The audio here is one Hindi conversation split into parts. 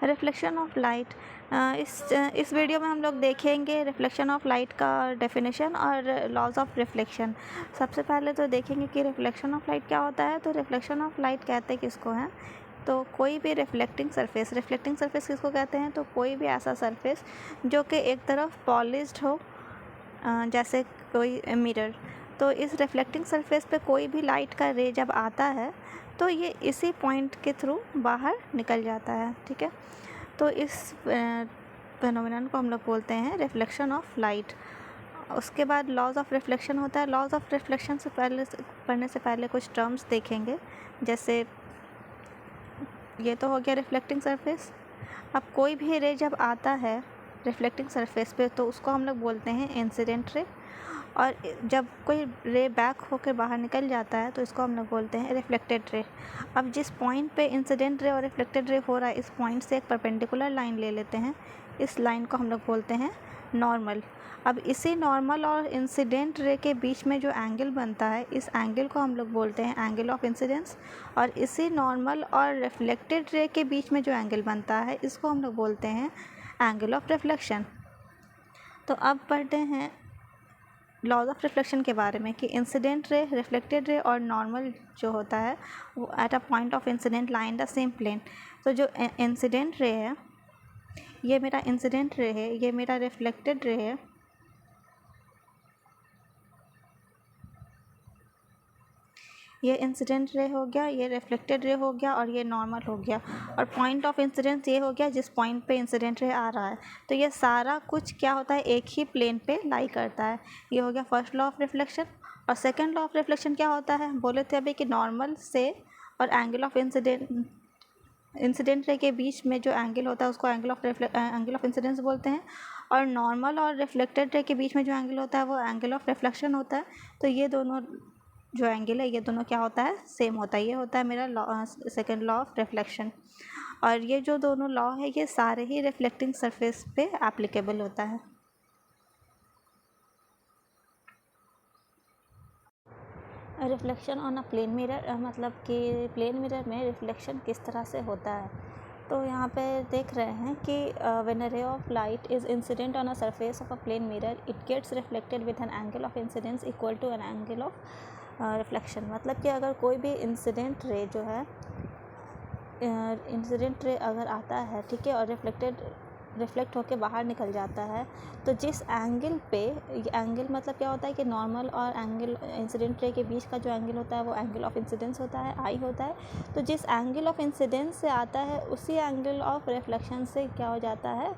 Reflection of light. इस वीडियो में हम लोग देखेंगे रिफ्लेक्शन ऑफ लाइट का डेफिनेशन और लॉज ऑफ रिफ्लेक्शन। सबसे पहले तो देखेंगे कि रिफ्लेक्शन ऑफ लाइट क्या होता है। तो रिफ्लेक्शन ऑफ लाइट कहते हैं किसको हैं, तो कोई भी रिफ्लेक्टिंग सरफेस किसको कहते हैं, तो कोई भी ऐसा सरफेस जो कि एक तरफ पॉलिश्ड हो, जैसे कोई मिरर। तो इस रिफ्लेक्टिंग सरफेस पे कोई भी लाइट का रे जब आता है तो ये इसी पॉइंट के थ्रू बाहर निकल जाता है, ठीक है। तो इस फेनोमेनन को हम लोग बोलते हैं रिफ्लेक्शन ऑफ लाइट। उसके बाद लॉज ऑफ रिफ्लेक्शन होता है। लॉज ऑफ रिफ्लेक्शन से पढ़ने से पहले कुछ टर्म्स देखेंगे, जैसे ये तो हो गया रिफ्लेक्टिंग सरफेस। अब कोई भी रे जब आता है रिफ्लेक्टिंग सरफेस पे तो उसको हम लोग बोलते हैं इंसिडेंट रे, और जब कोई रे बैक होकर बाहर निकल जाता है तो इसको हम लोग बोलते हैं रिफ्लेक्टेड रे। अब जिस पॉइंट पे इंसिडेंट रे और रिफ्लेक्टेड रे हो रहा है, इस पॉइंट से एक परपेंडिकुलर लाइन ले लेते हैं। इस लाइन को हम लोग बोलते हैं नॉर्मल। अब इसी नॉर्मल और इंसिडेंट रे के बीच में जो एंगल बनता है, इस एंगल को हम लोग बोलते हैं एंगल ऑफ इंसिडेंस। और इसी नॉर्मल और रिफ्लेक्टेड रे के बीच में जो एंगल बनता है, इसको हम लोग बोलते हैं एंगल ऑफ रिफ्लेक्शन। तो अब पढ़ते हैं लॉज ऑफ रिफ्लेक्शन के बारे में कि इंसिडेंट रे, रिफ्लेक्टेड रे और नॉर्मल जो होता है वो at a point of incident lie in the same plane. तो जो इंसिडेंट रे है, ये मेरा इंसिडेंट रे है, ये मेरा रिफ्लेक्टेड रे है। ये इंसिडेंट रे हो गया, ये रिफ्लेक्टेड रे हो गया और ये नॉर्मल हो गया। और पॉइंट ऑफ इंसिडेंस ये हो गया जिस पॉइंट पे इंसिडेंट रे आ रहा है। तो ये सारा कुछ क्या होता है, एक ही प्लेन पे लाई करता है। ये हो गया फर्स्ट लॉ ऑफ रिफ्लेक्शन। और सेकंड लॉ ऑफ रिफ्लेक्शन क्या होता है, बोले थे अभी कि नॉर्मल से और एंगल ऑफ इंसिडेंट रे के बीच में जो एंगल होता है उसको एंगल ऑफ इंसिडेंस बोलते हैं। और नॉर्मल और रिफ्लेक्टेड रे के बीच में जो एंगल होता है वो एंगल ऑफ रिफ्लेक्शन होता है। तो ये दोनों जो एंगल है, ये दोनों क्या होता है, सेम होता है। ये होता है मेरा सेकंड लॉ ऑफ रिफ्लेक्शन। और ये जो दोनों लॉ है ये सारे ही रिफ्लेक्टिंग सरफेस पे एप्लीकेबल होता है। Reflection on a plane mirror, मतलब कि प्लेन मिरर में रिफ्लेक्शन किस तरह से होता है। तो यहाँ पे देख रहे हैं कि when a ray of light is incident on a surface of a plane mirror, it gets reflected with an angle of incidence equal to an angle of reflection. मतलब कि अगर कोई भी इंसिडेंट रे जो है, इंसिडेंट रे अगर आता है, ठीक है, और रिफ्लेक्ट होके बाहर निकल जाता है, तो जिस एंगल पे, एंगल मतलब क्या होता है कि नॉर्मल और एंगल इंसिडेंट रे के बीच का जो एंगल होता है वो एंगल ऑफ इंसिडेंस होता है, आई होता है। तो जिस एंगल ऑफ इंसिडेंस से आता है उसी एंगल ऑफ रिफ्लेक्शन से क्या हो जाता है,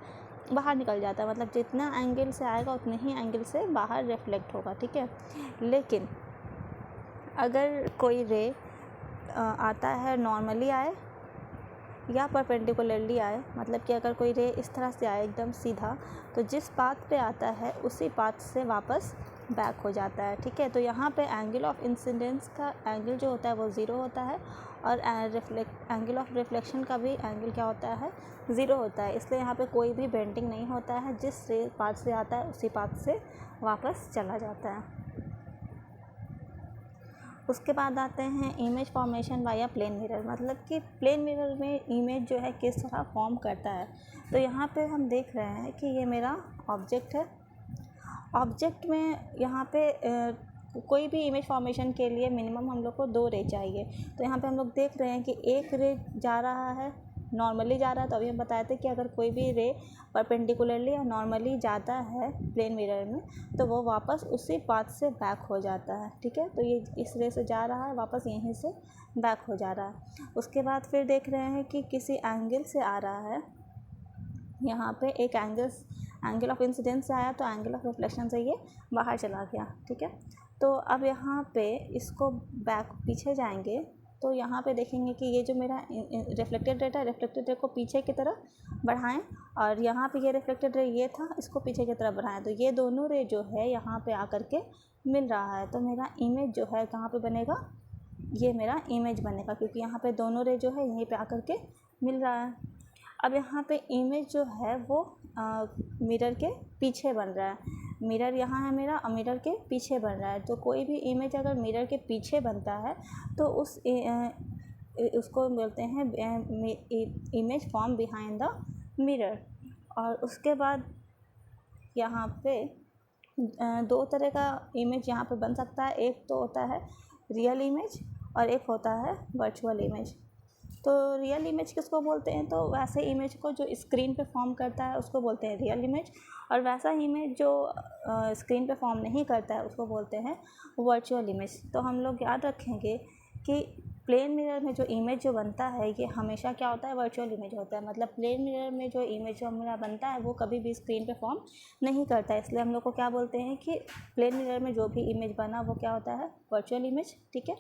बाहर निकल जाता है। मतलब जितना एंगल से आएगा उतने ही एंगल से बाहर रिफ्लेक्ट होगा, ठीक है। लेकिन अगर कोई रे आता है नॉर्मली आए या परपेंडिकुलरली आए, मतलब कि अगर कोई रे इस तरह से आए एकदम सीधा, तो जिस पाथ पे आता है उसी पाथ से वापस बैक हो जाता है, ठीक है। तो यहाँ पे एंगल ऑफ इंसिडेंस का एंगल जो होता है वो ज़ीरो होता है, और एंगल ऑफ रिफ्लेक्शन का भी एंगल क्या होता है, ज़ीरो होता है। इसलिए यहाँ पे कोई भी बेंडिंग नहीं होता है, जिस रे पाथ से आता है उसी पाथ से वापस चला जाता है। उसके बाद आते हैं image formation via plane mirror. मतलब कि प्लेन मिरर में इमेज जो है किस तरह फॉर्म करता है। तो यहाँ पे हम देख रहे हैं कि ये मेरा ऑब्जेक्ट है। ऑब्जेक्ट में यहाँ पे कोई भी इमेज फॉर्मेशन के लिए मिनिमम हम लोग को 2 रे चाहिए। तो यहाँ पे हम लोग देख रहे हैं कि एक रे जा रहा है, नॉर्मली जा रहा है। तो अभी हम बताए थे कि अगर कोई भी रे परपेंडिकुलरली या नॉर्मली जाता है प्लेन मिरर में, तो वो वापस उसी पाथ से बैक हो जाता है, ठीक है। तो ये इस रे से जा रहा है, वापस यहीं से बैक हो जा रहा है। उसके बाद फिर देख रहे हैं कि किसी एंगल से आ रहा है, यहाँ पे एक एंगल ऑफ इंसिडेंस से आया, तो एंगल ऑफ रिफ्लेक्शन से ये बाहर चला गया, ठीक है। तो अब यहाँ पे इसको बैक पीछे जाएंगे तो यहाँ पे देखेंगे कि ये जो मेरा रिफ्लेक्टेड रे था, रिफ्लेक्टेड रे को पीछे की तरफ बढ़ाएं, और यहाँ पे ये रिफ्लेक्टेड रे ये था, इसको पीछे की तरफ बढ़ाएं। तो ये दोनों रे जो है यहाँ पे आकर के मिल रहा है। तो मेरा इमेज जो है कहाँ पे बनेगा, ये मेरा इमेज बनेगा, क्योंकि यहाँ पे दोनों रे जो है यहीं पे आकर के मिल रहा है। अब यहाँ पे इमेज जो है वो मिरर के पीछे बन रहा है। मिरर यहाँ है मेरा, मिरर के पीछे बन रहा है। तो कोई भी इमेज अगर मिरर के पीछे बनता है तो उस उसको बोलते हैं image form behind the mirror. और उसके बाद यहाँ पे दो तरह का इमेज यहाँ पे बन सकता है। एक तो होता है रियल इमेज और एक होता है वर्चुअल इमेज। तो रियल इमेज किसको बोलते हैं, तो वैसे इमेज को जो स्क्रीन पे फॉर्म करता है उसको बोलते हैं रियल इमेज, और वैसा इमेज जो स्क्रीन पे फॉर्म नहीं करता है उसको बोलते हैं वर्चुअल इमेज। तो हम लोग याद रखेंगे कि प्लेन मिरर में जो इमेज जो बनता है ये हमेशा क्या होता है, वर्चुअल इमेज होता है। मतलब प्लेन मिरर में जो इमेज हमारा बनता है वो कभी भी स्क्रीन पे फॉर्म नहीं करता है, इसलिए हम लोग को क्या बोलते हैं कि प्लेन मिरर में जो भी इमेज बना वो क्या होता है, वर्चुअल इमेज। ठीक है।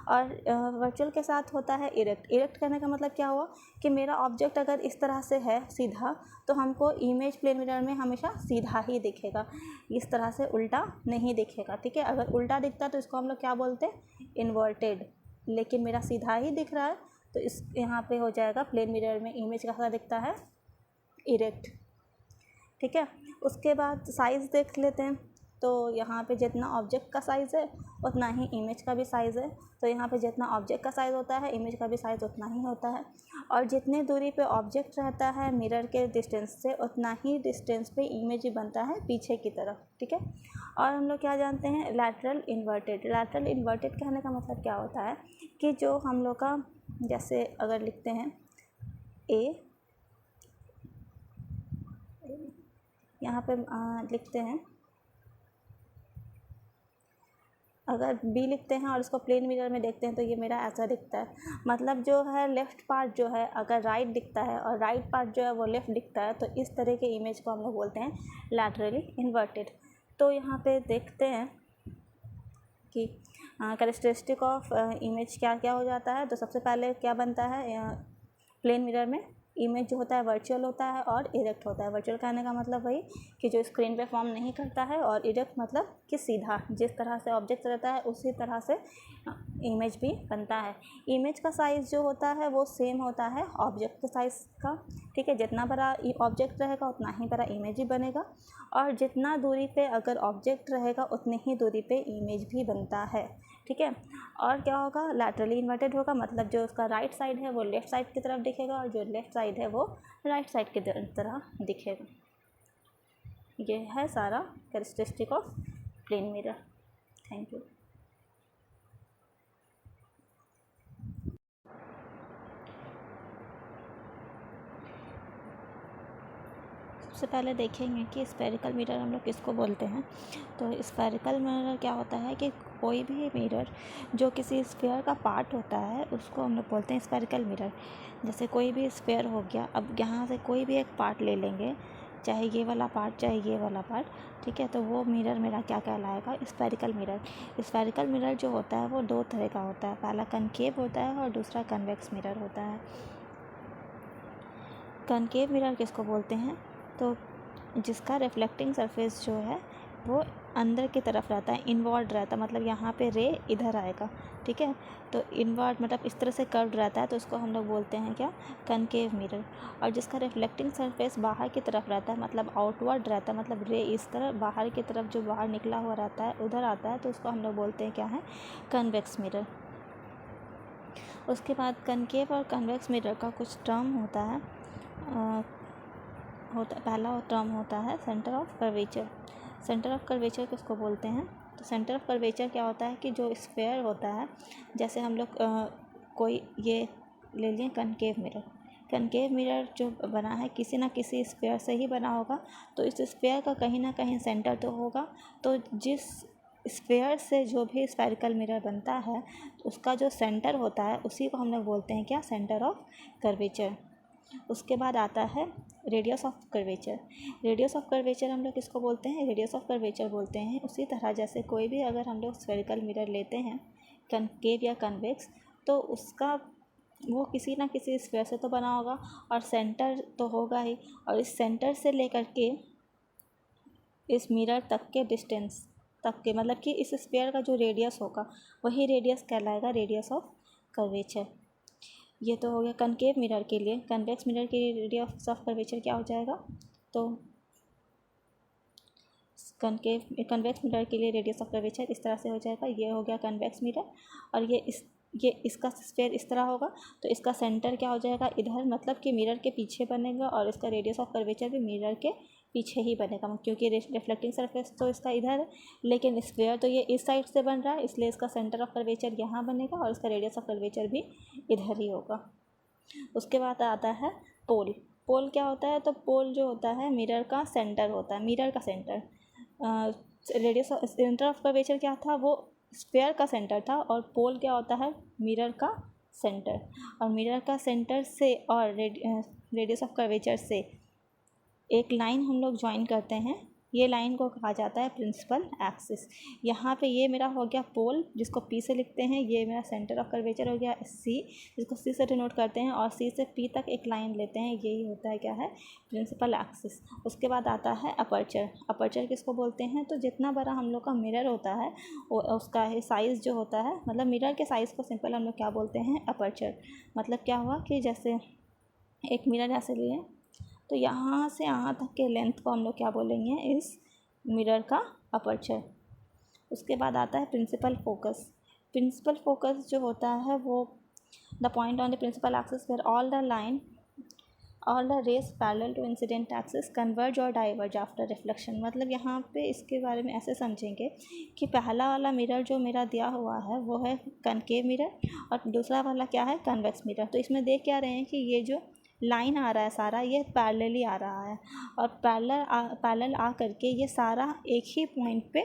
और वर्चुअल के साथ होता है इरेक्ट। इरेक्ट करने का मतलब क्या हुआ कि मेरा ऑब्जेक्ट अगर इस तरह से है सीधा, तो हमको इमेज प्लेन मिरर में हमेशा सीधा ही दिखेगा, इस तरह से उल्टा नहीं दिखेगा। ठीक है। अगर उल्टा दिखता है तो इसको हम लोग क्या बोलते हैं, इन्वर्टेड। लेकिन मेरा सीधा ही दिख रहा है तो इस यहाँ पे हो जाएगा प्लेन मिरर में इमेज कैसा दिखता है, इरेक्ट। ठीक है। उसके बाद साइज़ देख लेते हैं। तो यहाँ पे जितना ऑब्जेक्ट का साइज़ है उतना ही इमेज का भी साइज़ है। तो यहाँ पे जितना ऑब्जेक्ट का साइज़ होता है इमेज का भी साइज़ उतना ही होता है। और जितने दूरी पे ऑब्जेक्ट रहता है मिरर के डिस्टेंस से, उतना ही डिस्टेंस पे इमेज बनता है पीछे की तरफ। ठीक है। और हम लोग क्या जानते हैं, लैटरल इन्वर्टेड। लैटरल इन्वर्टेड कहने का मतलब क्या होता है कि जो हम लोग का, जैसे अगर लिखते हैं ए, यहाँ पे लिखते हैं, अगर बी लिखते हैं और इसको प्लेन मिरर में देखते हैं तो ये मेरा ऐसा दिखता है। मतलब जो है लेफ़्ट पार्ट जो है अगर राइट दिखता है और राइट पार्ट जो है वो लेफ़्ट दिखता है, तो इस तरह के इमेज को हम लोग बोलते हैं लैटरली इन्वर्टेड। तो यहाँ पे देखते हैं कि कैरेक्टरिस्टिक ऑफ इमेज क्या क्या हो जाता है। तो सबसे पहले क्या बनता है, प्लेन मिरर में इमेज जो होता है वर्चुअल होता है और इरेक्ट होता है। वर्चुअल कहने का मतलब वही कि जो स्क्रीन पे फॉर्म नहीं करता है, और इरेक्ट मतलब कि सीधा जिस तरह से ऑब्जेक्ट रहता है उसी तरह से इमेज भी बनता है। इमेज का साइज़ जो होता है वो सेम होता है ऑब्जेक्ट के साइज़ का। ठीक है। जितना बड़ा ऑब्जेक्ट रहेगा उतना ही बड़ा इमेज ही बनेगा, और जितना दूरी पे अगर ऑब्जेक्ट रहेगा उतनी ही दूरी पे इमेज भी बनता है। ठीक है। और क्या होगा, लैटरली इन्वर्टेड होगा, मतलब जो उसका राइट साइड है वो लेफ़्ट साइड की तरफ दिखेगा और जो लेफ़्ट साइड है वो राइट साइड की तरह दिखेगा। ये है सारा characteristic of plane mirror. Thank you. सबसे पहले देखेंगे कि स्फेरिकल मिरर हम लोग किसको बोलते हैं। तो स्फेरिकल मिरर क्या होता है कि कोई भी मिरर जो किसी स्फेयर का पार्ट होता है उसको हम लोग बोलते हैं स्फेरिकल मिरर। जैसे कोई भी स्फेयर हो गया, अब यहाँ से कोई भी एक पार्ट ले लेंगे, चाहे ये वाला पार्ट चाहे ये वाला पार्ट। ठीक है। तो वो मिरर मेरा क्या कहलाएगा, स्फेरिकल मिरर। स्फेरिकल मिरर जो होता है वो दो तरह का होता है, पहला कनकेव होता है और दूसरा कन्वेक्स मिरर होता है। कनकेव मिरर किसको बोलते हैं, तो जिसका रिफ्लेक्टिंग सरफेस जो है वो अंदर की तरफ रहता है, इनवर्ड रहता है, मतलब यहाँ पे रे इधर आएगा। ठीक है। तो इनवर्ड मतलब इस तरह से कर्व्ड रहता है, तो उसको हम लोग बोलते हैं क्या, कनकेव मिरर। और जिसका रिफ्लेक्टिंग सरफेस बाहर की तरफ रहता है, मतलब आउटवर्ड रहता है, मतलब रे इस तरह बाहर की तरफ जो बाहर निकला हुआ रहता है उधर आता है, तो उसको हम लोग बोलते हैं क्या है, कन्वेक्स मिरर। उसके बाद कनकेव और कन्वेक्स मिरर का कुछ टर्म होता है, पहला टर्म होता है centre of curvature. Centre of curvature किसको बोलते हैं, तो सेंटर ऑफ कर्वेचर क्या होता है कि जो स्फेयर होता है, जैसे हम लोग कोई ये ले लिए कनकेव मिरर। कनकेव मिरर जो बना है किसी ना किसी स्फेयर से ही बना होगा, तो इस स्फेयर का कहीं ना कहीं सेंटर तो होगा। तो जिस स्फेयर से जो भी स्फेरिकल मिरर बनता है उसका जो सेंटर होता है उसी को हम लोग बोलते हैं क्या, सेंटर ऑफ कर्वेचर। उसके बाद आता है radius of curvature. Radius of curvature हम लोग किसको बोलते हैं, रेडियस ऑफ कर्वेचर बोलते हैं उसी तरह जैसे कोई भी अगर हम लोग स्फेरिकल मिरर लेते हैं कनकेव या कन्वेक्स, तो उसका वो किसी ना किसी स्फेयर से तो बना होगा और सेंटर तो होगा ही, और इस सेंटर से लेकर के इस मिरर तक के डिस्टेंस तक के, मतलब कि इस स्फेयर का जो रेडियस होगा वही रेडियस कहलाएगा रेडियस ऑफ कर्वेचर। ये तो हो गया कनकेव मिरर के लिए। कन्वेक्स मिरर के लिए रेडियस ऑफ कर्वेचर क्या हो जाएगा, तो कनवेक्स मिरर के लिए रेडियस ऑफ कर्वेचर इस तरह से हो जाएगा। ये हो गया कन्वेक्स मिरर, और ये इस ये इसका स्फीयर इस तरह होगा, तो इसका सेंटर क्या हो जाएगा इधर, मतलब कि मिरर के पीछे बनेगा, और इसका रेडियस ऑफ कर्वेचर भी मिरर के पीछे ही बनेगा, क्योंकि रिफ्लेक्टिंग सरफेस तो इसका इधर है, लेकिन स्फीयर तो ये इस साइड से बन रहा है, इसलिए इसका सेंटर ऑफ कर्वेचर यहाँ बनेगा और इसका रेडियस ऑफ कर्वेचर भी इधर ही होगा। उसके बाद आता है पोल। पोल क्या होता है, तो पोल जो होता है मिरर का सेंटर होता है, मिरर का centre. Radius centre of curvature क्या था, वो स्फीयर का सेंटर था, और पोल क्या होता है मिरर का सेंटर। और मिरर का सेंटर से और रेडियस ऑफ कर्वेचर से एक लाइन हम लोग ज्वाइन करते हैं, ये लाइन को कहा जाता है प्रिंसिपल एक्सिस। यहाँ पे ये मेरा हो गया पोल, जिसको P से लिखते हैं, ये मेरा सेंटर ऑफ कर्वेचर हो गया C, जिसको C से डिनोट करते हैं, और C से P तक एक लाइन लेते हैं, यही होता है क्या है प्रिंसिपल एक्सिस। उसके बाद आता है अपर्चर। अपर्चर किसको बोलते हैं, तो जितना बड़ा हम लोग का मिरर होता है उसका साइज़ जो होता है, मतलब मिरर के साइज़ को सिंपल हम लोग क्या बोलते हैं अपर्चर। मतलब क्या हुआ कि जैसे एक मिरर ऐसे लिए, तो यहाँ से यहाँ तक के लेंथ को हम लोग क्या बोलेंगे इस मिरर का अपर्चर। उसके बाद आता है प्रिंसिपल फोकस। प्रिंसिपल फोकस जो होता है वो the point on the principal axis where all the rays parallel to incident axis converge और डाइवर्ज आफ्टर रिफ्लेक्शन। मतलब यहाँ पे इसके बारे में ऐसे समझेंगे कि पहला वाला मिरर जो मेरा दिया हुआ है वो है कनकेव मिरर, और दूसरा वाला क्या है कन्वेक्स मिरर। तो इसमें देख क्या रहे हैं कि ये जो लाइन आ रहा है सारा ये पैरेलली आ रहा है, और पैरेलल आ करके ये सारा एक ही पॉइंट पे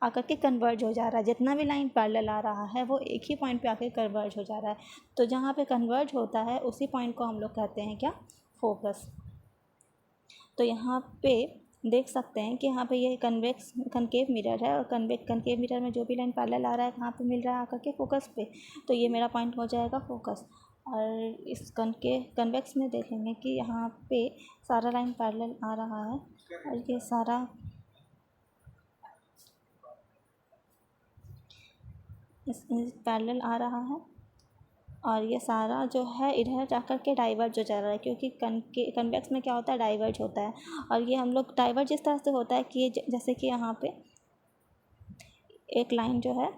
आकर के कन्वर्ज हो जा रहा है। जितना भी लाइन पैरेलल आ रहा है वो एक ही पॉइंट पे आकर कन्वर्ज हो जा रहा है। तो जहाँ पे कन्वर्ज होता है उसी पॉइंट को हम लोग कहते हैं क्या फोकस। तो यहाँ पे देख सकते हैं कि यहाँ पे ये कनकेव मिरर है, और कनकेव मिरर में जो भी लाइन पैरेलल आ रहा है कहाँ पे मिल रहा है आकर के फोकस पे, तो ये मेरा पॉइंट हो जाएगा फोकस। और इस कन्वेक्स में देखेंगे कि यहाँ पे सारा लाइन पैरेलल आ रहा है, और ये सारा इस पैरेलल आ रहा है, और ये सारा जो है इधर जाकर के डाइवर्ज हो जा रहा है, क्योंकि कन्वेक्स में क्या होता है डाइवर्ज होता है। और ये हम लोग डाइवर्ज इस तरह से होता है कि जैसे कि यहाँ पे एक लाइन जो है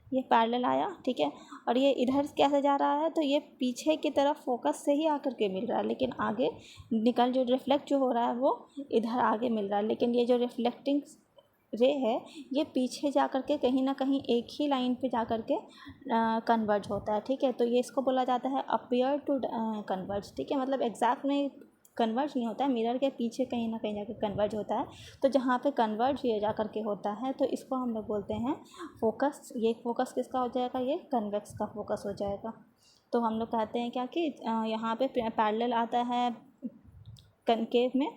ये पैरेलल आया, ठीक है, और ये इधर कैसे जा रहा है, तो ये पीछे की तरफ फोकस से ही आकर के मिल रहा है, लेकिन आगे जो रिफ्लेक्ट जो हो रहा है वो इधर आगे मिल रहा है। लेकिन ये जो रिफ्लेक्टिंग रे है ये पीछे जा कर के कहीं ना कहीं एक ही लाइन पे जा कर के कन्वर्ज होता है, ठीक है। तो ये इसको बोला जाता है अपीयर टू कन्वर्ज, ठीक है। मतलब एग्जैक्ट में कन्वर्ज नहीं होता है, मिरर के पीछे कहीं ना कहीं जाकर कन्वर्ज होता है। तो जहाँ पे कन्वर्ज ये जा कर के होता है तो इसको हम लोग बोलते हैं फोकस। ये फोकस किसका हो जाएगा, ये कन्वेक्स का फोकस हो जाएगा। तो हम लोग कहते हैं क्या कि यहाँ पे पैरेलल आता है कनकेव में,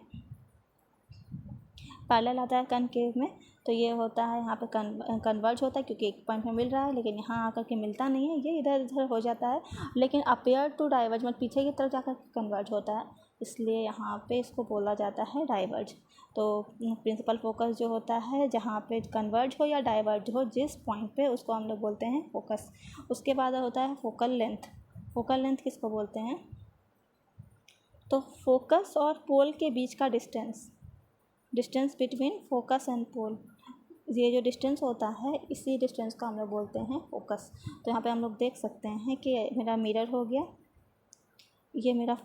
पैरेलल आता है कनकेव में, तो ये होता है यहाँ पे कन्वर्ज होता है क्योंकि एक पॉइंट में मिल रहा है, लेकिन यहाँ आकर के मिलता नहीं है, ये इधर उधर हो जाता है। लेकिन अपीयर टू डाइवर्ज मतलब पीछे की तरफ जाकर कन्वर्ज होता है, इसलिए यहाँ पे इसको बोला जाता है डाइवर्ज। तो प्रिंसिपल फोकस जो होता है जहाँ पे कन्वर्ज हो या डाइवर्ज हो जिस पॉइंट पे, उसको हम लोग बोलते हैं फोकस। उसके बाद होता है फोकल लेंथ। फोकल लेंथ किसको बोलते हैं, तो फोकस और पोल के बीच का distance between focus and pole, ये जो डिस्टेंस होता है इसी डिस्टेंस को हम लोग बोलते हैं फोकस। तो यहाँ पे हम लोग देख सकते हैं कि मेरा मिरर हो गया, ये मेरा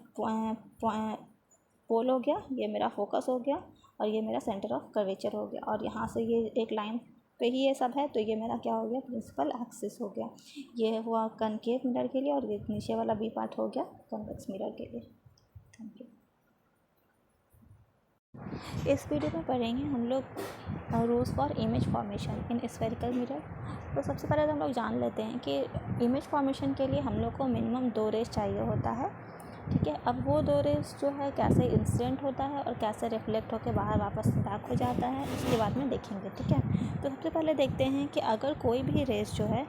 पोल हो गया, ये मेरा फोकस हो गया, और ये मेरा सेंटर ऑफ कर्वेचर हो गया, और यहाँ से ये एक लाइन पे ही ये सब है, तो ये मेरा क्या हो गया प्रिंसिपल एक्सिस हो गया। ये हुआ कनकेव मिरर के लिए, और ये नीचे वाला बी पार्ट हो गया कन्वेक्स मिरर के लिए। Thank you. इस वीडियो में पढ़ेंगे हम लोग rules for image formation in spherical mirror. तो सबसे पहले तो हम लोग जान लेते हैं कि इमेज फॉर्मेशन के लिए हम लोग को मिनिमम 2 रेज चाहिए होता है, ठीक है। अब वो 2 रेज जो है कैसे इंसिडेंट होता है और कैसे रिफ्लेक्ट होकर बाहर वापस बैक हो जाता है, इसके बाद में देखेंगे, ठीक है। तो सबसे पहले देखते हैं कि अगर कोई भी रेज जो है,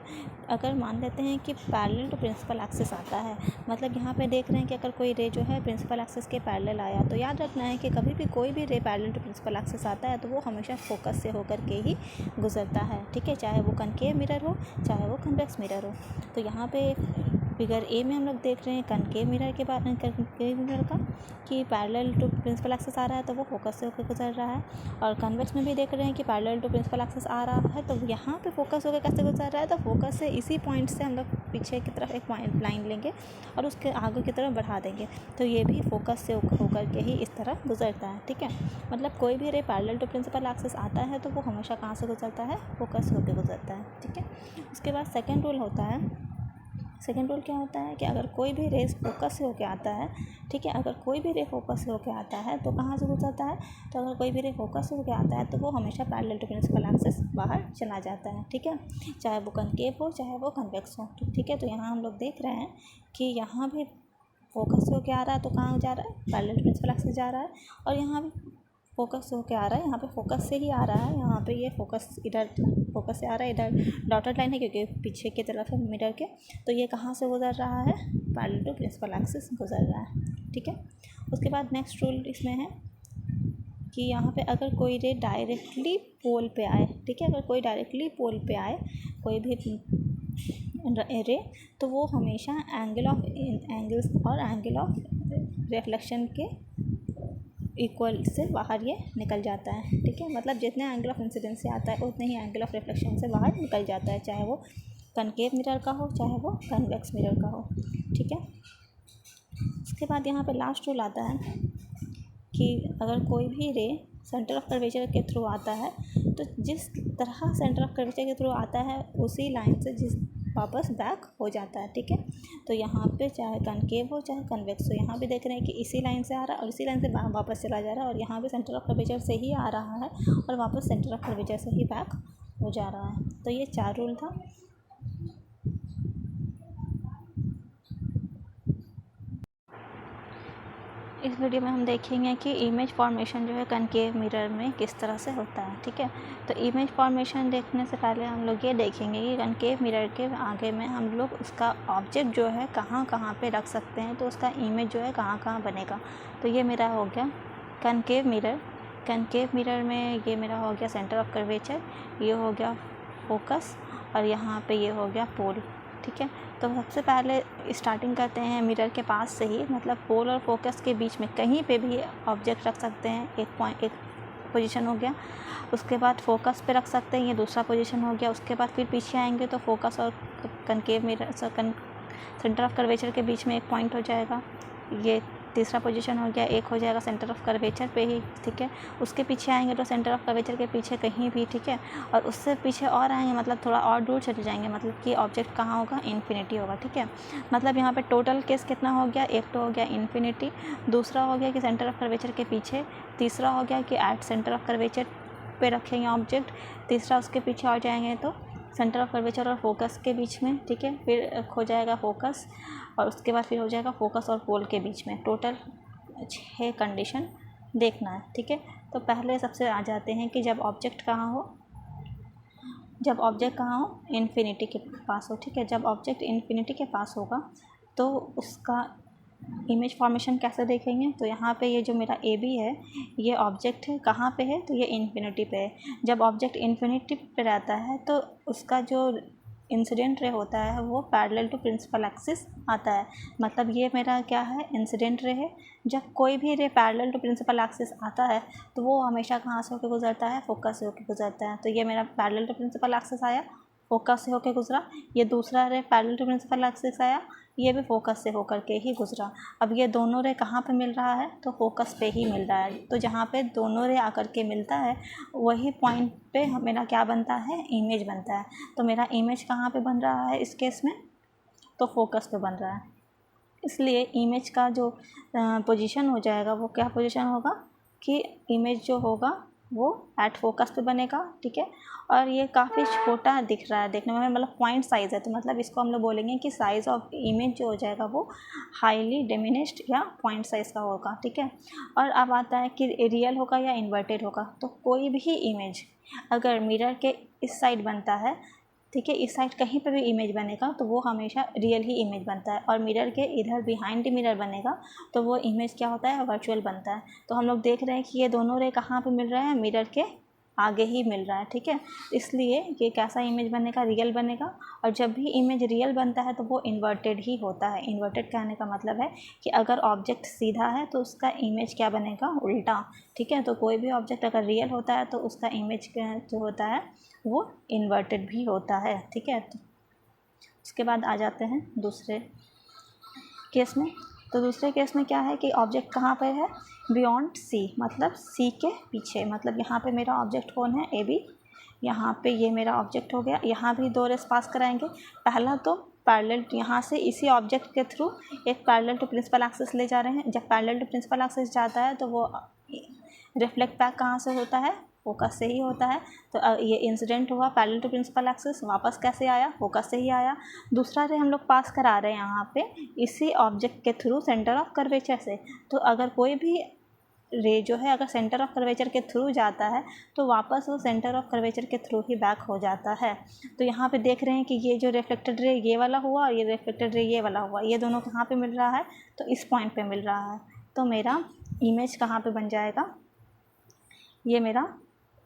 अगर मान लेते हैं कि पैरेलल टू प्रिंसिपल एक्सिस आता है, मतलब यहाँ पे देख रहे हैं कि अगर कोई रे जो है प्रिंसिपल एक्सिस के पैरेलल आया, तो याद रखना है कि कभी भी कोई भी ray parallel to principal axis आता है तो वो हमेशा फोकस से होकर के ही गुजरता है, ठीक है, चाहे वो कनकेव मिरर हो चाहे वो कन्वेक्स मिरर हो। तो यहाँ पे फिगर ए में हम लोग देख रहे हैं कनकेव मिरर के बारे में, कनकेव मिरर का कि पैरेलल टू प्रिंसिपल एक्सिस आ रहा है तो वो फोकस से होकर गुजर रहा है, और कन्वेक्स में भी देख रहे हैं कि पैरेलल टू प्रिंसिपल एक्सिस आ रहा है तो यहाँ पे फोकस होकर कैसे गुजर रहा है, तो फोकस से इसी पॉइंट से हम लोग पीछे की तरफ एक पॉइंट लाइन लेंगे और उसके आगे की तरफ बढ़ा देंगे, तो ये भी फोकस से होकर के ही इस तरह गुजरता है। ठीक है, मतलब कोई भी ray parallel to principal axis आता है तो वो हमेशा कहाँ से गुजरता है, फोकस होकर गुजरता है। ठीक है, उसके बाद सेकेंड रूल होता है, सेकेंड रूल क्या होता है कि अगर कोई भी रेस फोकस से होके आता है, ठीक है, अगर कोई भी रे फोकस से होके आता है तो कहाँ से गुजरता है, तो अगर कोई भी रे फोकस से होके आता है तो वो हमेशा पैरेलल टू प्रिंसिपल एक्सिस बाहर चला जाता है। ठीक है, चाहे वो कनकेव हो चाहे वो कन्वेक्स हो। ठीक है, तो यहाँ हम लोग देख रहे हैं कि यहाँ भी फोकस से होके आ रहा है तो कहाँ जा रहा है, पैरेलल टू प्रिंसिपल एक्सिस जा रहा है, और यहाँ भी फोकस होके आ रहा है, यहाँ पे फोकस से ही आ रहा है, यहाँ पे ये फोकस इधर फोकस से आ रहा है, इधर डॉटेड लाइन है क्योंकि पीछे की तरफ है मिरर के, तो ये कहाँ से गुजर रहा है, पैरेलल टू प्रिंसिपल एक्सिस गुजर रहा है। ठीक है, उसके बाद नेक्स्ट रूल इसमें है कि यहाँ पे अगर कोई रे डायरेक्टली पोल पे आए, ठीक है, अगर कोई डायरेक्टली पोल पे आए कोई भी रे, तो वो हमेशा एंगल्स और एंगल ऑफ रिफ्लेक्शन के इक्वल से बाहर ये निकल जाता है। ठीक है, मतलब जितने एंगल ऑफ इंसिडेंस से आता है उतने ही एंगल ऑफ रिफ्लेक्शन से बाहर निकल जाता है, चाहे वो कनकेव मिरर का हो चाहे वो कन्वेक्स मिरर का हो। ठीक है, उसके बाद यहाँ पे लास्ट रूल आता है कि अगर कोई भी रे सेंटर ऑफ कर्वेचर के थ्रू आता है तो जिस तरह सेंटर ऑफ कर्वेचर के थ्रू आता है उसी लाइन से जिस वापस बैक हो जाता है। ठीक है, तो यहाँ पे चाहे कनकेव हो चाहे कन्वेक्स हो, यहाँ पे देख रहे हैं कि इसी लाइन से आ रहा है और इसी लाइन से वापस चला जा रहा है, और यहाँ पे सेंटर ऑफ कर्वेचर से ही आ रहा है और वापस सेंटर ऑफ कर्वेचर से ही बैक हो जा रहा है। तो ये 4 रूल था। इस वीडियो में हम देखेंगे कि इमेज फॉर्मेशन जो है कनकेव मिरर में किस तरह से होता है। ठीक है, तो इमेज फॉर्मेशन देखने से पहले हम लोग ये देखेंगे कि कनकेव मिरर के आगे में हम लोग उसका ऑब्जेक्ट जो है कहाँ कहाँ पे रख सकते हैं, तो उसका इमेज जो है कहाँ कहाँ बनेगा। तो ये मेरा हो गया कनकेव मिरर, कनकेव मिरर में ये मेरा हो गया सेंटर ऑफ कर्वेचर, ये हो गया फोकस, और यहाँ पे ये हो गया पोल। ठीक है, तो सबसे पहले स्टार्टिंग करते हैं मिरर के पास से ही, मतलब पोल और फोकस के बीच में कहीं पे भी ऑब्जेक्ट रख सकते हैं, एक पोजीशन हो गया। उसके बाद फोकस पे रख सकते हैं, ये दूसरा पोजीशन हो गया। उसके बाद फिर पीछे आएंगे तो फोकस और concave mirror centre of curvature के बीच में एक पॉइंट हो जाएगा, ये तीसरा पोजीशन हो गया। एक हो जाएगा सेंटर ऑफ कर्वेचर पे ही। ठीक है, उसके पीछे आएंगे तो सेंटर ऑफ कर्वेचर के पीछे कहीं भी। ठीक है, और उससे पीछे और आएंगे मतलब थोड़ा और दूर चले जाएंगे, मतलब कि ऑब्जेक्ट कहाँ होगा, इन्फिनिटी होगा। ठीक है, मतलब यहाँ पे टोटल केस कितना हो गया, एक तो हो गया इन्फिनिटी, दूसरा हो गया कि सेंटर ऑफ कर्वेचर के पीछे, तीसरा हो गया कि एट सेंटर ऑफ कर्वेचर पे रखेंगे ऑब्जेक्ट, तीसरा उसके पीछे आ जाएंगे तो सेंटर ऑफ कर्वेचर और फोकस के बीच में। ठीक है, फिर हो जाएगा फोकस, और उसके बाद फिर हो जाएगा फोकस और पोल के बीच में। टोटल 6 कंडीशन देखना है। ठीक है, तो पहले सबसे आ जाते हैं कि जब ऑब्जेक्ट कहाँ हो, जब ऑब्जेक्ट कहाँ हो, इन्फिनिटी के पास हो। ठीक है, जब ऑब्जेक्ट इन्फिनिटी के पास होगा तो उसका इमेज फॉर्मेशन कैसे देखेंगे, तो यहाँ पे ये जो मेरा ए बी है ये ऑब्जेक्ट है, कहाँ पे है, तो ये इन्फिनिटी पे है। जब ऑब्जेक्ट इन्फिनिटी पे रहता है तो उसका जो इंसिडेंट रे होता है वो पैरेलल टू प्रिंसिपल एक्सिस आता है, मतलब ये मेरा क्या है, इंसिडेंट रे है। जब कोई भी ray parallel to principal axis आता है तो वो हमेशा कहाँ से होकर गुजरता है, फोकस से होकर गुजरता है। तो ये मेरा पैरेलल टू प्रिंसिपल एक्सिस आया, फोकस से होकर गुजरा। ये दूसरा ray parallel to principal axis आया, ये भी फोकस से होकर के ही गुजरा। अब ये दोनों रे कहाँ पे मिल रहा है, तो फोकस पे ही मिल रहा है। तो जहाँ पे दोनों रे आकर के मिलता है वही पॉइंट पे मेरा क्या बनता है, इमेज बनता है। तो मेरा इमेज कहाँ पे बन रहा है इस केस में, तो फोकस पे बन रहा है। इसलिए इमेज का जो पोजीशन हो जाएगा वो क्या पोजीशन होगा कि इमेज जो होगा वो एट फोकस पे बनेगा। ठीक है, और ये काफ़ी छोटा दिख रहा है देखने में, मतलब पॉइंट साइज़ है, तो मतलब इसको हम लोग बोलेंगे कि साइज़ ऑफ इमेज जो हो जाएगा वो हाईली डिमिनिश्ड या पॉइंट साइज़ का होगा। ठीक है, और अब आता है कि रियल होगा या इन्वर्टेड होगा। तो कोई भी इमेज अगर मिरर के इस साइड बनता है, ठीक है, इस साइड कहीं पर भी इमेज बनेगा तो वो हमेशा रियल ही इमेज बनता है, और मिरर के इधर बिहाइंड द मिरर बनेगा तो वो इमेज क्या होता है, वर्चुअल बनता है। तो हम लोग देख रहे हैं कि ये दोनों रे कहाँ पे मिल रहे हैं, मिरर के आगे ही मिल रहा है, ठीक है। इसलिए ये कैसा इमेज बनेगा, रियल बनेगा। और जब भी इमेज रियल बनता है तो वो इन्वर्टेड ही होता है। इन्वर्टेड कहने का मतलब है कि अगर ऑब्जेक्ट सीधा है तो उसका इमेज क्या बनेगा, उल्टा, ठीक है। तो कोई भी ऑब्जेक्ट अगर रियल होता है तो उसका इमेज जो होता है वो इन्वर्टेड भी होता है, ठीक है। तो उसके बाद आ जाते हैं दूसरे केस में। तो दूसरे केस में क्या है कि ऑब्जेक्ट कहाँ पर है, बियॉन्ड सी, मतलब सी के पीछे। मतलब यहाँ पे मेरा ऑब्जेक्ट कौन है, ए बी। यहाँ पे ये मेरा ऑब्जेक्ट हो गया। यहाँ भी दो रेस पास कराएंगे। पहला तो पैरेलल, यहाँ से इसी ऑब्जेक्ट के थ्रू एक पैरेलल टू प्रिंसिपल एक्सिस ले जा रहे हैं। जब पैरेलल टू प्रिंसिपल एक्सिस जाता है तो वो रिफ्लेक्ट बैक कहाँ से होता है, फोकस से ही होता है। तो ये इंसिडेंट हुआ पैरेलल टू प्रिंसिपल एक्सिस, वापस कैसे आया, फोकस से ही आया। दूसरा रे हम लोग पास करा रहे हैं यहाँ पे इसी ऑब्जेक्ट के थ्रू सेंटर ऑफ कर्वेचर से। तो अगर कोई भी रे जो है अगर सेंटर ऑफ कर्वेचर के थ्रू जाता है तो वापस वो सेंटर ऑफ कर्वेचर के थ्रू ही बैक हो जाता है। तो यहाँ पे देख रहे हैं कि ये जो रिफ्लेक्टेड रे ये वाला हुआ और ये रिफ्लेक्टेड रे ये वाला हुआ, ये दोनों कहाँ पे मिल रहा है, तो इस पॉइंट पे मिल रहा है। तो मेरा इमेज कहाँ पे बन जाएगा, ये मेरा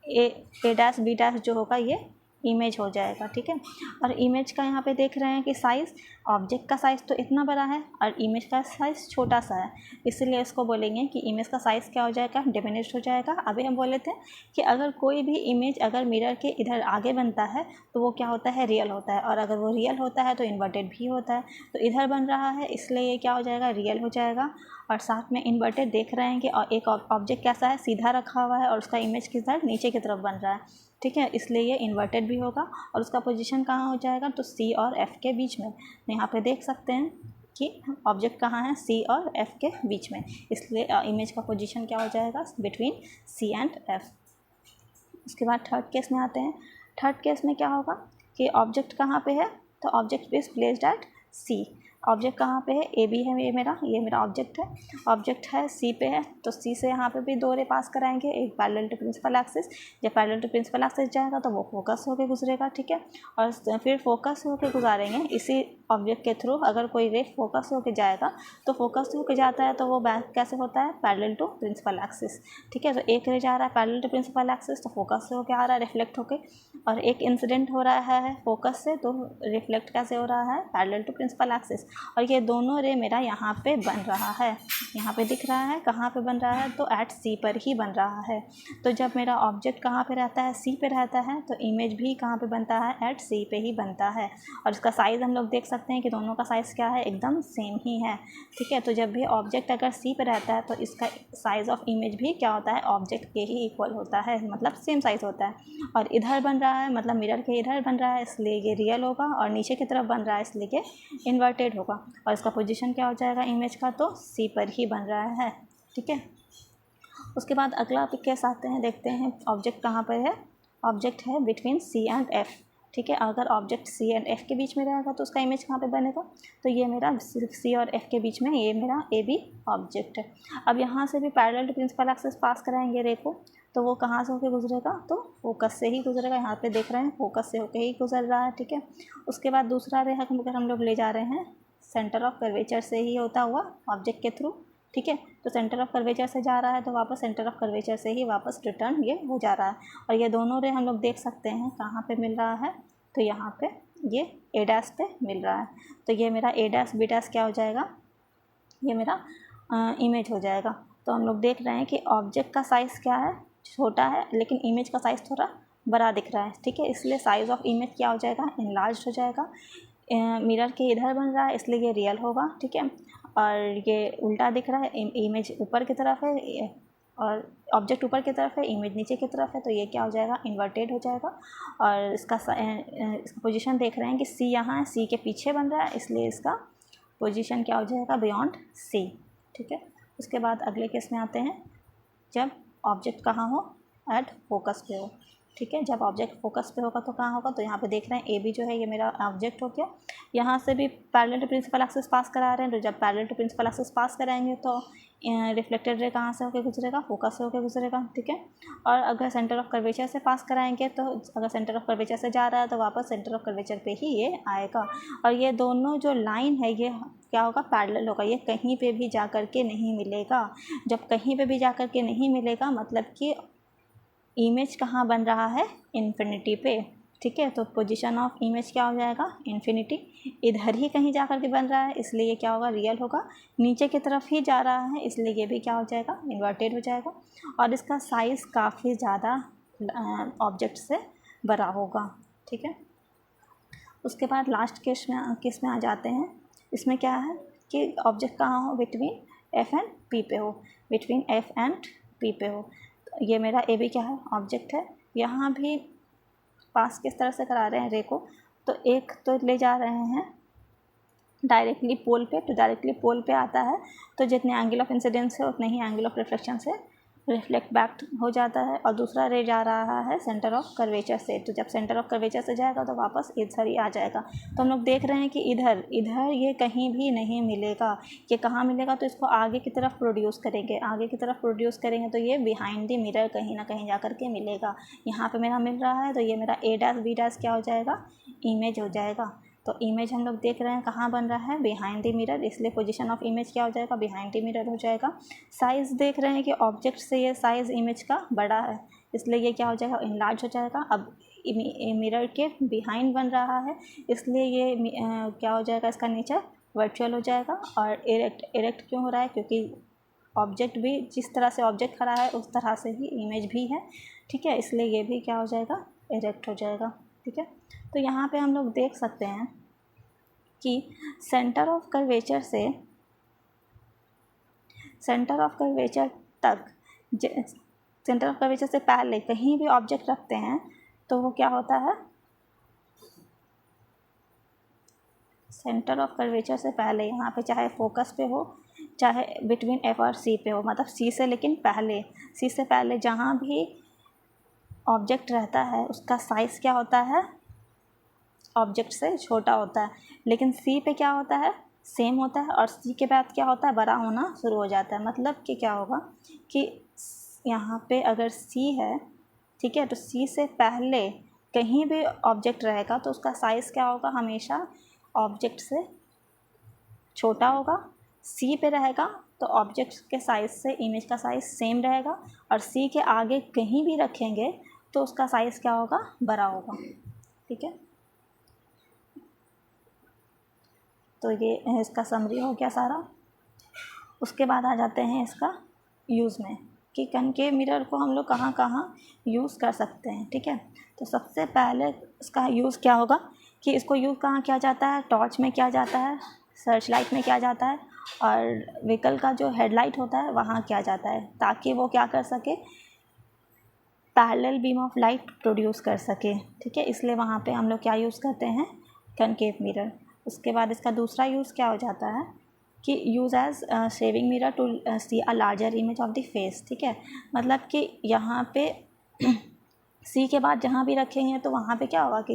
ए डैश बी डैश जो होगा ये इमेज हो जाएगा, ठीक है। और इमेज का यहाँ पे देख रहे हैं कि साइज़, ऑब्जेक्ट का साइज़ तो इतना बड़ा है और इमेज का साइज़ छोटा सा है, इसलिए इसको बोलेंगे कि इमेज का साइज़ क्या हो जाएगा, डिमिनिश्ड हो जाएगा। अभी हम बोले थे कि अगर कोई भी इमेज अगर मिरर के इधर आगे बनता है तो वो क्या होता है, रियल होता है। और अगर वो रियल होता है तो इन्वर्टेड भी होता है। तो इधर बन रहा है इसलिए ये क्या हो जाएगा, रियल हो जाएगा। और साथ में इन्वर्टेड देख रहे हैं कि और एक ऑब्जेक्ट कैसा है, सीधा रखा हुआ है और उसका इमेज किधर, नीचे की तरफ बन रहा है, ठीक है। इसलिए ये इन्वर्टेड भी होगा। और उसका पोजीशन कहाँ हो जाएगा, तो सी और एफ के बीच में। यहाँ पे देख सकते हैं कि ऑब्जेक्ट कहाँ है, सी और एफ के बीच में, इसलिए इमेज का पोजीशन क्या हो जाएगा, बिटवीन सी एंड एफ। उसके बाद थर्ड केस में आते हैं। थर्ड केस में क्या होगा कि ऑब्जेक्ट कहाँ पे है, तो object is placed at C. Object कहाँ पे है, ए बी है ये मेरा ऑब्जेक्ट है। ऑब्जेक्ट है सी पे है, तो सी से यहाँ पे भी दो रे पास कराएंगे, एक पैरेलल टू प्रिंसिपल एक्सिस। जब पैरेलल टू प्रिंसिपल एक्सिस जाएगा तो वो फोकस होके गुजरेगा, ठीक है। और फिर फोकस होके गुजारेंगे इसी ऑब्जेक्ट के थ्रू। अगर कोई रे फोकस होके जाएगा तो फोकस होके जाता है तो वो बैक कैसे होता है, पैरेलल टू प्रिंसिपल एक्सिस, ठीक है। तो एक रे जा रहा है पैरेलल टू प्रिंसिपल एक्सिस तो फोकस से होके आ रहा है, रिफ्लेक्ट होके। और एक इंसिडेंट हो रहा है फोकस से, तो रिफ्लेक्ट कैसे हो रहा है, पैरेलल टू प्रिंसिपल एक्सिस। और ये दोनों रे मेरा यहाँ पे बन रहा है, यहाँ पे दिख रहा है कहाँ पे बन रहा है, तो एट सी पर ही बन रहा है। तो जब मेरा ऑब्जेक्ट कहाँ पे रहता है, सी पे रहता है, तो इमेज भी कहाँ पे बनता है, एट सी पे ही बनता है। और इसका साइज़ हम लोग देख सकते हैं कि दोनों का साइज़ क्या है, एकदम सेम ही है, ठीक है। तो जब भी ऑब्जेक्ट अगर सी पे रहता है तो इसका साइज़ ऑफ इमेज भी क्या होता है, ऑब्जेक्ट के ही इक्वल होता है, मतलब सेम साइज़ होता है। और इधर बन रहा है मतलब मिरर के इधर बन रहा है इसलिए ये रियल होगा, और नीचे की तरफ बन रहा है इसलिए ये इन्वर्टेड होगा। और इसका पोजीशन क्या हो जाएगा इमेज का, तो सी पर ही बन रहा है, ठीक है। उसके बाद अगला केस आते हैं, देखते हैं ऑब्जेक्ट कहाँ पर है। ऑब्जेक्ट है बिटवीन सी एंड एफ, ठीक है। अगर ऑब्जेक्ट सी एंड एफ के बीच में रहेगा तो उसका इमेज कहाँ पे बनेगा, तो ये मेरा सी और एफ के बीच में ये मेरा ए बी ऑब्जेक्ट है। अब यहाँ से भी parallel to principal axis pass कराएंगे रे को, तो वो कहाँ से होके गुजरेगा, तो फोकस से ही गुजरेगा। यहाँ पे देख रहे हैं फोकस से होके ही गुजर रहा है, ठीक है। उसके बाद दूसरा रे हम लोग ले जा रहे हैं सेंटर ऑफ कर्वेचर से ही होता हुआ ऑब्जेक्ट के थ्रू, ठीक है। तो सेंटर ऑफ कर्वेचर से जा रहा है तो वापस सेंटर ऑफ कर्वेचर से ही वापस रिटर्न ये हो जा रहा है। और ये दोनों रे हम लोग देख सकते हैं कहाँ पे मिल रहा है, तो यहाँ पे ये ए डैश पे मिल रहा है। तो ये मेरा ए डैश बी डैश क्या हो जाएगा, ये मेरा इमेज हो जाएगा। तो हम लोग देख रहे हैं कि ऑब्जेक्ट का साइज़ क्या है, छोटा है, लेकिन इमेज का साइज़ थोड़ा बड़ा दिख रहा है, ठीक है। इसलिए साइज़ ऑफ इमेज क्या हो जाएगा, इनलार्ज हो जाएगा। मिरर के इधर बन रहा है इसलिए ये रियल होगा, ठीक है। और ये उल्टा दिख रहा है, इमेज ऊपर की तरफ है और ऑब्जेक्ट ऊपर की तरफ है, इमेज नीचे की तरफ है, तो ये क्या हो जाएगा, इन्वर्टेड हो जाएगा। और इसका पोजीशन देख रहे हैं कि सी यहाँ है, सी के पीछे बन रहा है इसलिए इसका पोजीशन क्या हो जाएगा, बियॉन्ड सी, ठीक है। उसके बाद अगले केस में आते हैं, जब ऑब्जेक्ट कहाँ हो, एट फोकस पे हो, ठीक है। जब ऑब्जेक्ट फोकस पे होगा तो कहाँ होगा, तो यहाँ पे देख रहे हैं ए बी जो है ये मेरा ऑब्जेक्ट हो गया। यहाँ से भी parallel to principal axis pass करा रहे हैं, तो जब parallel to principal axis pass कराएंगे तो रिफ्लेक्टेड रे कहाँ से होकर गुजरेगा, फोकस से होकर गुजरेगा, ठीक है। और अगर सेंटर ऑफ कर्वेचर से पास कराएंगे तो अगर सेंटर ऑफ कर्वेचर से जा रहा है तो वापस सेंटर ऑफ कर्वेचर पे ही ये आएगा। और ये दोनों जो लाइन है ये क्या होगा, पैरेलल होगा, ये कहीं पे भी जा कर के नहीं मिलेगा। जब कहीं पे भी जा कर के नहीं मिलेगा मतलब कि इमेज कहाँ बन रहा है, इन्फिनिटी पे, ठीक है। तो पोजीशन ऑफ इमेज क्या हो जाएगा, इन्फिनिटी। इधर ही कहीं जा कर के बन रहा है इसलिए ये क्या होगा, रियल होगा। नीचे की तरफ ही जा रहा है इसलिए ये भी क्या हो जाएगा, इन्वर्टेड हो जाएगा। और इसका साइज़ काफ़ी ज़्यादा ऑब्जेक्ट से बड़ा होगा, ठीक है। उसके बाद लास्ट केस में आ जाते हैं। इसमें क्या है कि ऑब्जेक्ट कहाँ हो, बिटवीन एफ एंड पी पे हो, बिटवीन एफ एंड पी पे हो। तो ये मेरा ए भी क्या है, ऑब्जेक्ट है। यहाँ भी पास किस तरह से करा रहे हैं रे को, तो एक तो ले जा रहे हैं डायरेक्टली पोल पे, तो डायरेक्टली पोल पे आता है तो जितने एंगल ऑफ इंसिडेंस है उतने ही एंगल ऑफ रिफ्लेक्शन से रिफ्लेक्ट बैक हो जाता है। और दूसरा रे जा रहा है सेंटर ऑफ कर्वेचर से, तो जब सेंटर ऑफ कर्वेचर से जाएगा तो वापस इधर ही आ जाएगा। तो हम लोग देख रहे हैं कि इधर ये कहीं भी नहीं मिलेगा। ये कहाँ मिलेगा, तो इसको आगे की तरफ प्रोड्यूस करेंगे, आगे की तरफ प्रोड्यूस करेंगे तो ये बिहाइंड द मिरर कहीं ना कहीं जा कर के मिलेगा। यहाँ पे मेरा मिल रहा है तो ये मेरा ए डैश बी डैश क्या हो जाएगा, इमेज हो जाएगा। तो इमेज हम लोग देख रहे हैं कहाँ बन रहा है, बिहाइंड द मिरर, इसलिए पोजीशन ऑफ इमेज क्या हो जाएगा, बिहाइंड द मिरर हो जाएगा। साइज़ देख रहे हैं कि ऑब्जेक्ट से ये साइज़ इमेज का बड़ा है इसलिए ये क्या हो जाएगा, इनलार्ज हो जाएगा। अब मिरर के बिहाइंड बन रहा है इसलिए ये क्या हो जाएगा, इसका नेचर वर्चुअल हो जाएगा। और इरेक्ट क्यों हो रहा है, क्योंकि ऑब्जेक्ट भी जिस तरह से ऑब्जेक्ट खड़ा है उस तरह से ही इमेज भी है, ठीक है। इसलिए ये भी क्या हो जाएगा, इरेक्ट हो जाएगा, ठीक है। तो यहाँ पे हम लोग देख सकते हैं कि सेंटर ऑफ कर्वेचर तक, सेंटर ऑफ कर्वेचर से पहले कहीं भी ऑब्जेक्ट रखते हैं तो वो क्या होता है, सेंटर ऑफ कर्वेचर से पहले यहाँ पे चाहे फोकस पे हो चाहे बिटवीन एफ और सी पे हो, मतलब सी से लेकिन पहले, सी से पहले जहाँ भी ऑब्जेक्ट रहता है उसका साइज़ क्या होता है, ऑब्जेक्ट से छोटा होता है। लेकिन सी पे क्या होता है, सेम होता है। और सी के बाद क्या होता है, बड़ा होना शुरू हो जाता है। मतलब कि क्या होगा कि यहाँ पे अगर सी है, ठीक है, तो सी से पहले कहीं भी ऑब्जेक्ट रहेगा तो उसका साइज़ क्या होगा, हमेशा ऑब्जेक्ट से छोटा होगा। सी पे रहेगा तो ऑब्जेक्ट के साइज़ से इमेज का साइज़ सेम रहेगा। और सी के आगे कहीं भी रखेंगे तो उसका साइज़ क्या होगा, बड़ा होगा, ठीक है। तो ये इसका समरी हो गया सारा। उसके बाद आ जाते हैं इसका यूज़ में, कि कनकेव मिरर को हम लोग कहाँ कहाँ यूज़ कर सकते हैं, ठीक है। तो सबसे पहले इसका यूज़ क्या होगा कि इसको यूज़ कहाँ किया जाता है, टॉर्च में किया जाता है, सर्च लाइट में किया जाता है, और व्हीकल का जो हेडलाइट होता है वहाँ किया जाता है, ताकि वो क्या कर सके, parallel beam of light produce कर सके, ठीक है। इसलिए वहाँ पे हम लोग क्या यूज़ करते हैं, कनकेव मिरर। उसके बाद इसका दूसरा यूज़ क्या हो जाता है कि use as shaving mirror to see a larger image of the face, ठीक है। मतलब कि यहाँ पे सी के बाद जहाँ भी रखेंगे तो वहाँ पे क्या होगा कि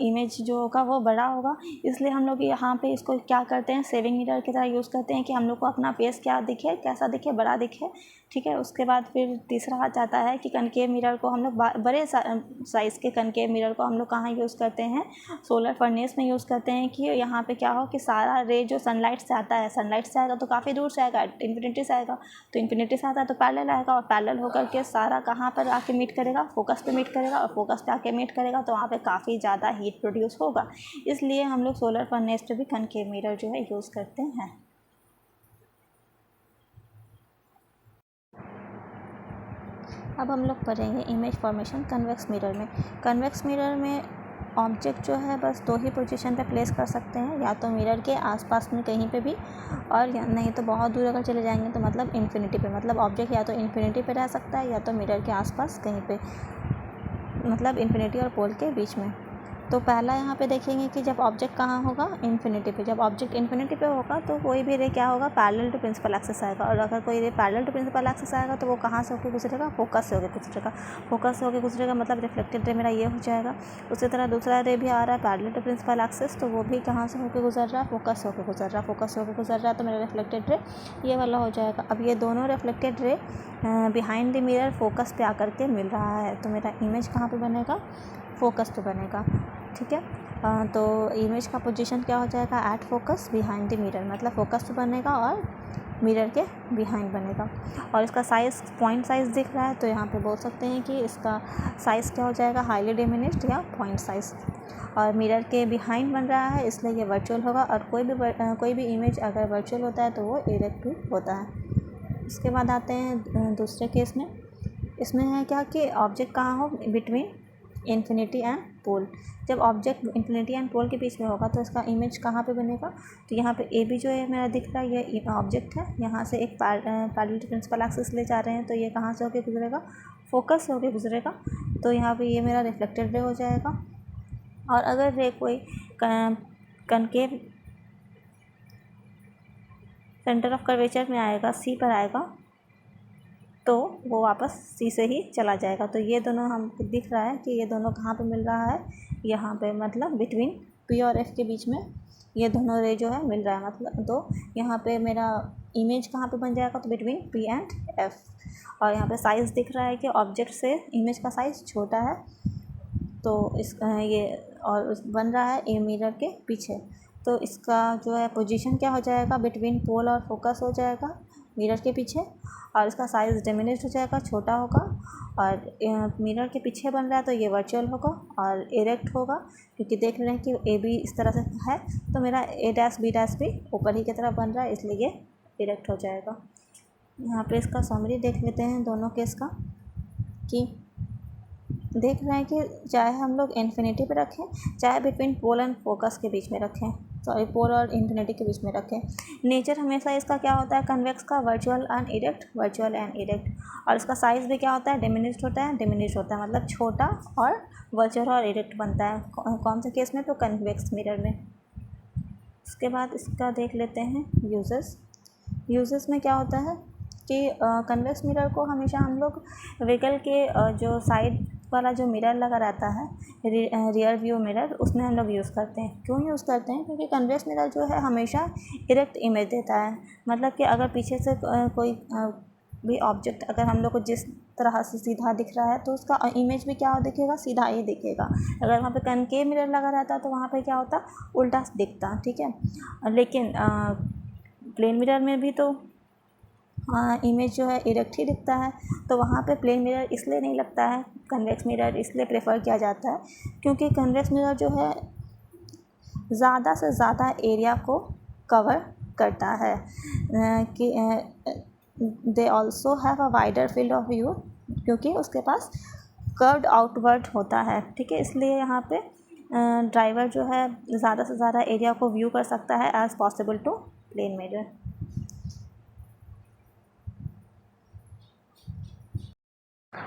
इमेज जो होगा वो बड़ा होगा। इसलिए हम लोग यहाँ पे इसको क्या करते हैं, सेविंग मिरर की तरह यूज़ करते हैं कि हम लोग को अपना फेस क्या दिखे, कैसा दिखे, बड़ा दिखे, ठीक है। उसके बाद फिर तीसरा आ जाता है कि कनकेव मिरर को हम लोग बड़े साइज़ के कनकेव मिरर को हम लोग कहाँ यूज़ करते हैं, सोलर फर्नेस में यूज़ करते हैं। कि यहाँ पे क्या हो कि सारा रे जो सनलाइट से आता है, सनलाइट से आएगा तो काफ़ी दूर से आएगा, इन्फिनिटी से आएगा, तो इन्फिनिटी से आता है तो पैरेलल आएगा, और पैरेलल होकर के सारा कहाँ पर आके मीट करेगा, फोकस पे मीट करेगा, और फोकस पे आके मीट करेगा तो वहाँ पे काफ़ी ज़्यादा हीट प्रोड्यूस होगा। इसलिए हम लोग सोलर फर्नेस पे भी कनकेव मिरर जो है यूज़ करते हैं। अब हम लोग पढ़ेंगे इमेज फॉर्मेशन कन्वेक्स मिरर में। कन्वेक्स मिरर में ऑब्जेक्ट जो है बस दो ही पोजीशन पे प्लेस कर सकते हैं, या तो मिरर के आसपास में कहीं पे भी, और या नहीं तो बहुत दूर अगर चले जाएंगे तो मतलब इन्फिनिटी पे, मतलब ऑब्जेक्ट या तो इन्फिनिटी पे रह सकता है या तो मिरर के आसपास कहीं पे, मतलब इन्फिनिटी और पोल के बीच में। तो पहला यहाँ पे देखेंगे कि जब ऑब्जेक्ट कहाँ होगा, इन्फिनिटी पे। जब ऑब्जेक्ट इन्फिनिटी पे होगा तो कोई भी रे क्या होगा, पैरेलल टू प्रिंसिपल एक्सिस आएगा। और अगर कोई ray parallel to principal axis आएगा तो वो कहाँ से होकर गुजरेगा, फोकस से होकर गुजरेगा। फोकस से होकर गुजरेगा मतलब रिफ्लेक्टेड रे मेरा ये हो जाएगा। उसी तरह दूसरा रे भी आ रहा है पैरेलल टू प्रिंसिपल एक्सिस, तो वो भी कहाँ से होकर गुजर रहा है, फोकस से होकर गुजर रहा है। फोकस से होकर गुजर रहा है तो मेरा रिफ्लेक्टेड रे ये वाला हो जाएगा। अब ये दोनों reflected ray behind the mirror focus पे आकर के मिल रहा है, तो मेरा इमेज कहाँ पे बनेगा, फोकस पे बनेगा, ठीक है। तो इमेज का पोजीशन क्या हो जाएगा, at focus behind the mirror, मतलब फोकस पे बनेगा और मिरर के बिहाइंड बनेगा। और इसका साइज़ पॉइंट साइज़ दिख रहा है तो यहाँ पे बोल सकते हैं कि इसका साइज़ क्या हो जाएगा, हाईली डिमिनिश्ड या पॉइंट साइज़। और मिरर के बिहाइंड बन रहा है इसलिए ये वर्चुअल होगा, और कोई भी इमेज अगर वर्चुअल होता है तो वो इरेक्ट भी होता है। इसके बाद आते हैं दूसरे केस में। इसमें है क्या कि ऑब्जेक्ट कहाँ हो, बिटवीन इन्फिनिटी एंड पोल। जब ऑब्जेक्ट इन्फिनिटी एंड पोल के बीच में होगा तो इसका इमेज कहाँ पे बनेगा, तो यहाँ पे ए बी जो है मेरा दिख रहा है ये ऑब्जेक्ट है, यहाँ से एक पैरेलल टू प्रिंसिपल एक्सिस ले जा रहे हैं तो ये कहाँ से होके गुजरेगा, फोकस होके गुजरेगा। तो यहाँ पे ये मेरा रिफ्लेक्टेड रे हो जाएगा। और अगर रे कोई कनकेव सेंटर ऑफ कर्वेचर में आएगा, सी पर आएगा, तो वो वापस सी से ही चला जाएगा। तो ये दोनों हमको दिख रहा है कि ये दोनों कहाँ पे मिल रहा है, यहाँ पे, मतलब बिटवीन पी और एफ के बीच में ये दोनों रे जो है मिल रहा है। मतलब तो यहाँ पे मेरा इमेज कहाँ पे बन जाएगा, तो बिटवीन पी एंड एफ। और यहाँ पे साइज़ दिख रहा है कि ऑब्जेक्ट से इमेज का साइज़ छोटा है, तो इस ये और बन रहा है ए मिरर के पीछे। तो इसका जो है पोजीशन क्या हो जाएगा, बिटवीन पोल और फोकस हो जाएगा मिरर के पीछे, और इसका साइज़ डिमिनिश्ड हो जाएगा, छोटा होगा। और मिरर के पीछे बन रहा है तो ये वर्चुअल होगा और इरेक्ट होगा, क्योंकि देख रहे हैं कि ए बी इस तरह से है तो मेरा ए डैश बी डैश भी ऊपर ही की तरफ बन रहा है, इसलिए ये इरेक्ट हो जाएगा। यहाँ पे इसका समरी देख लेते हैं दोनों केस का, कि देख रहे हैं कि चाहे हम लोग इन्फिनिटी पे रखें, चाहे बिटवीन पोल एंड फोकस के बीच में रखें, सॉरी पोल और इन्फिनिटी के बीच में रखें, नेचर हमेशा इसका क्या होता है, कन्वेक्स का virtual and erect, virtual and erect. और इसका साइज़ भी क्या होता है, डिमिनिश्ड होता है, डिमिनिश्ड होता है, मतलब छोटा और वर्चुअल और इरेक्ट बनता है। कौन से केस में, तो कन्वेक्स मिरर में। उसके बाद इसका देख लेते हैं यूजेस में क्या होता है कि कन्वेक्स मिरर को हमेशा हम लोग व्हीकल के जो साइड वाला जो मिरर लगा रहता है, रियर व्यू मिरर, उसमें हम लोग यूज़ करते हैं। क्यों यूज़ करते हैं, क्योंकि कन्वेक्स मिरर जो है हमेशा इरेक्ट इमेज देता है। मतलब कि अगर पीछे से कोई भी ऑब्जेक्ट अगर हम लोग को जिस तरह से सीधा दिख रहा है तो उसका इमेज भी क्या दिखेगा, सीधा ही दिखेगा। अगर वहाँ पे कनकेव मिरर लगा रहता तो वहाँ पे क्या होता, उल्टा दिखता, ठीक है। लेकिन प्लेन मिरर में भी तो इमेज जो है इरेक्ट ही दिखता है, तो वहाँ पे प्लेन मिरर इसलिए नहीं लगता है, कन्वेक्स मिरर इसलिए प्रेफर किया जाता है क्योंकि कन्वेक्स मिरर जो है ज़्यादा से ज़्यादा एरिया को कवर करता है, कि they also have a wider field of view, क्योंकि उसके पास कर्व्ड आउटवर्ड होता है, ठीक है। इसलिए यहाँ पे ड्राइवर जो है ज़्यादा से ज़्यादा एरिया को व्यू कर सकता है as possible to plane mirror.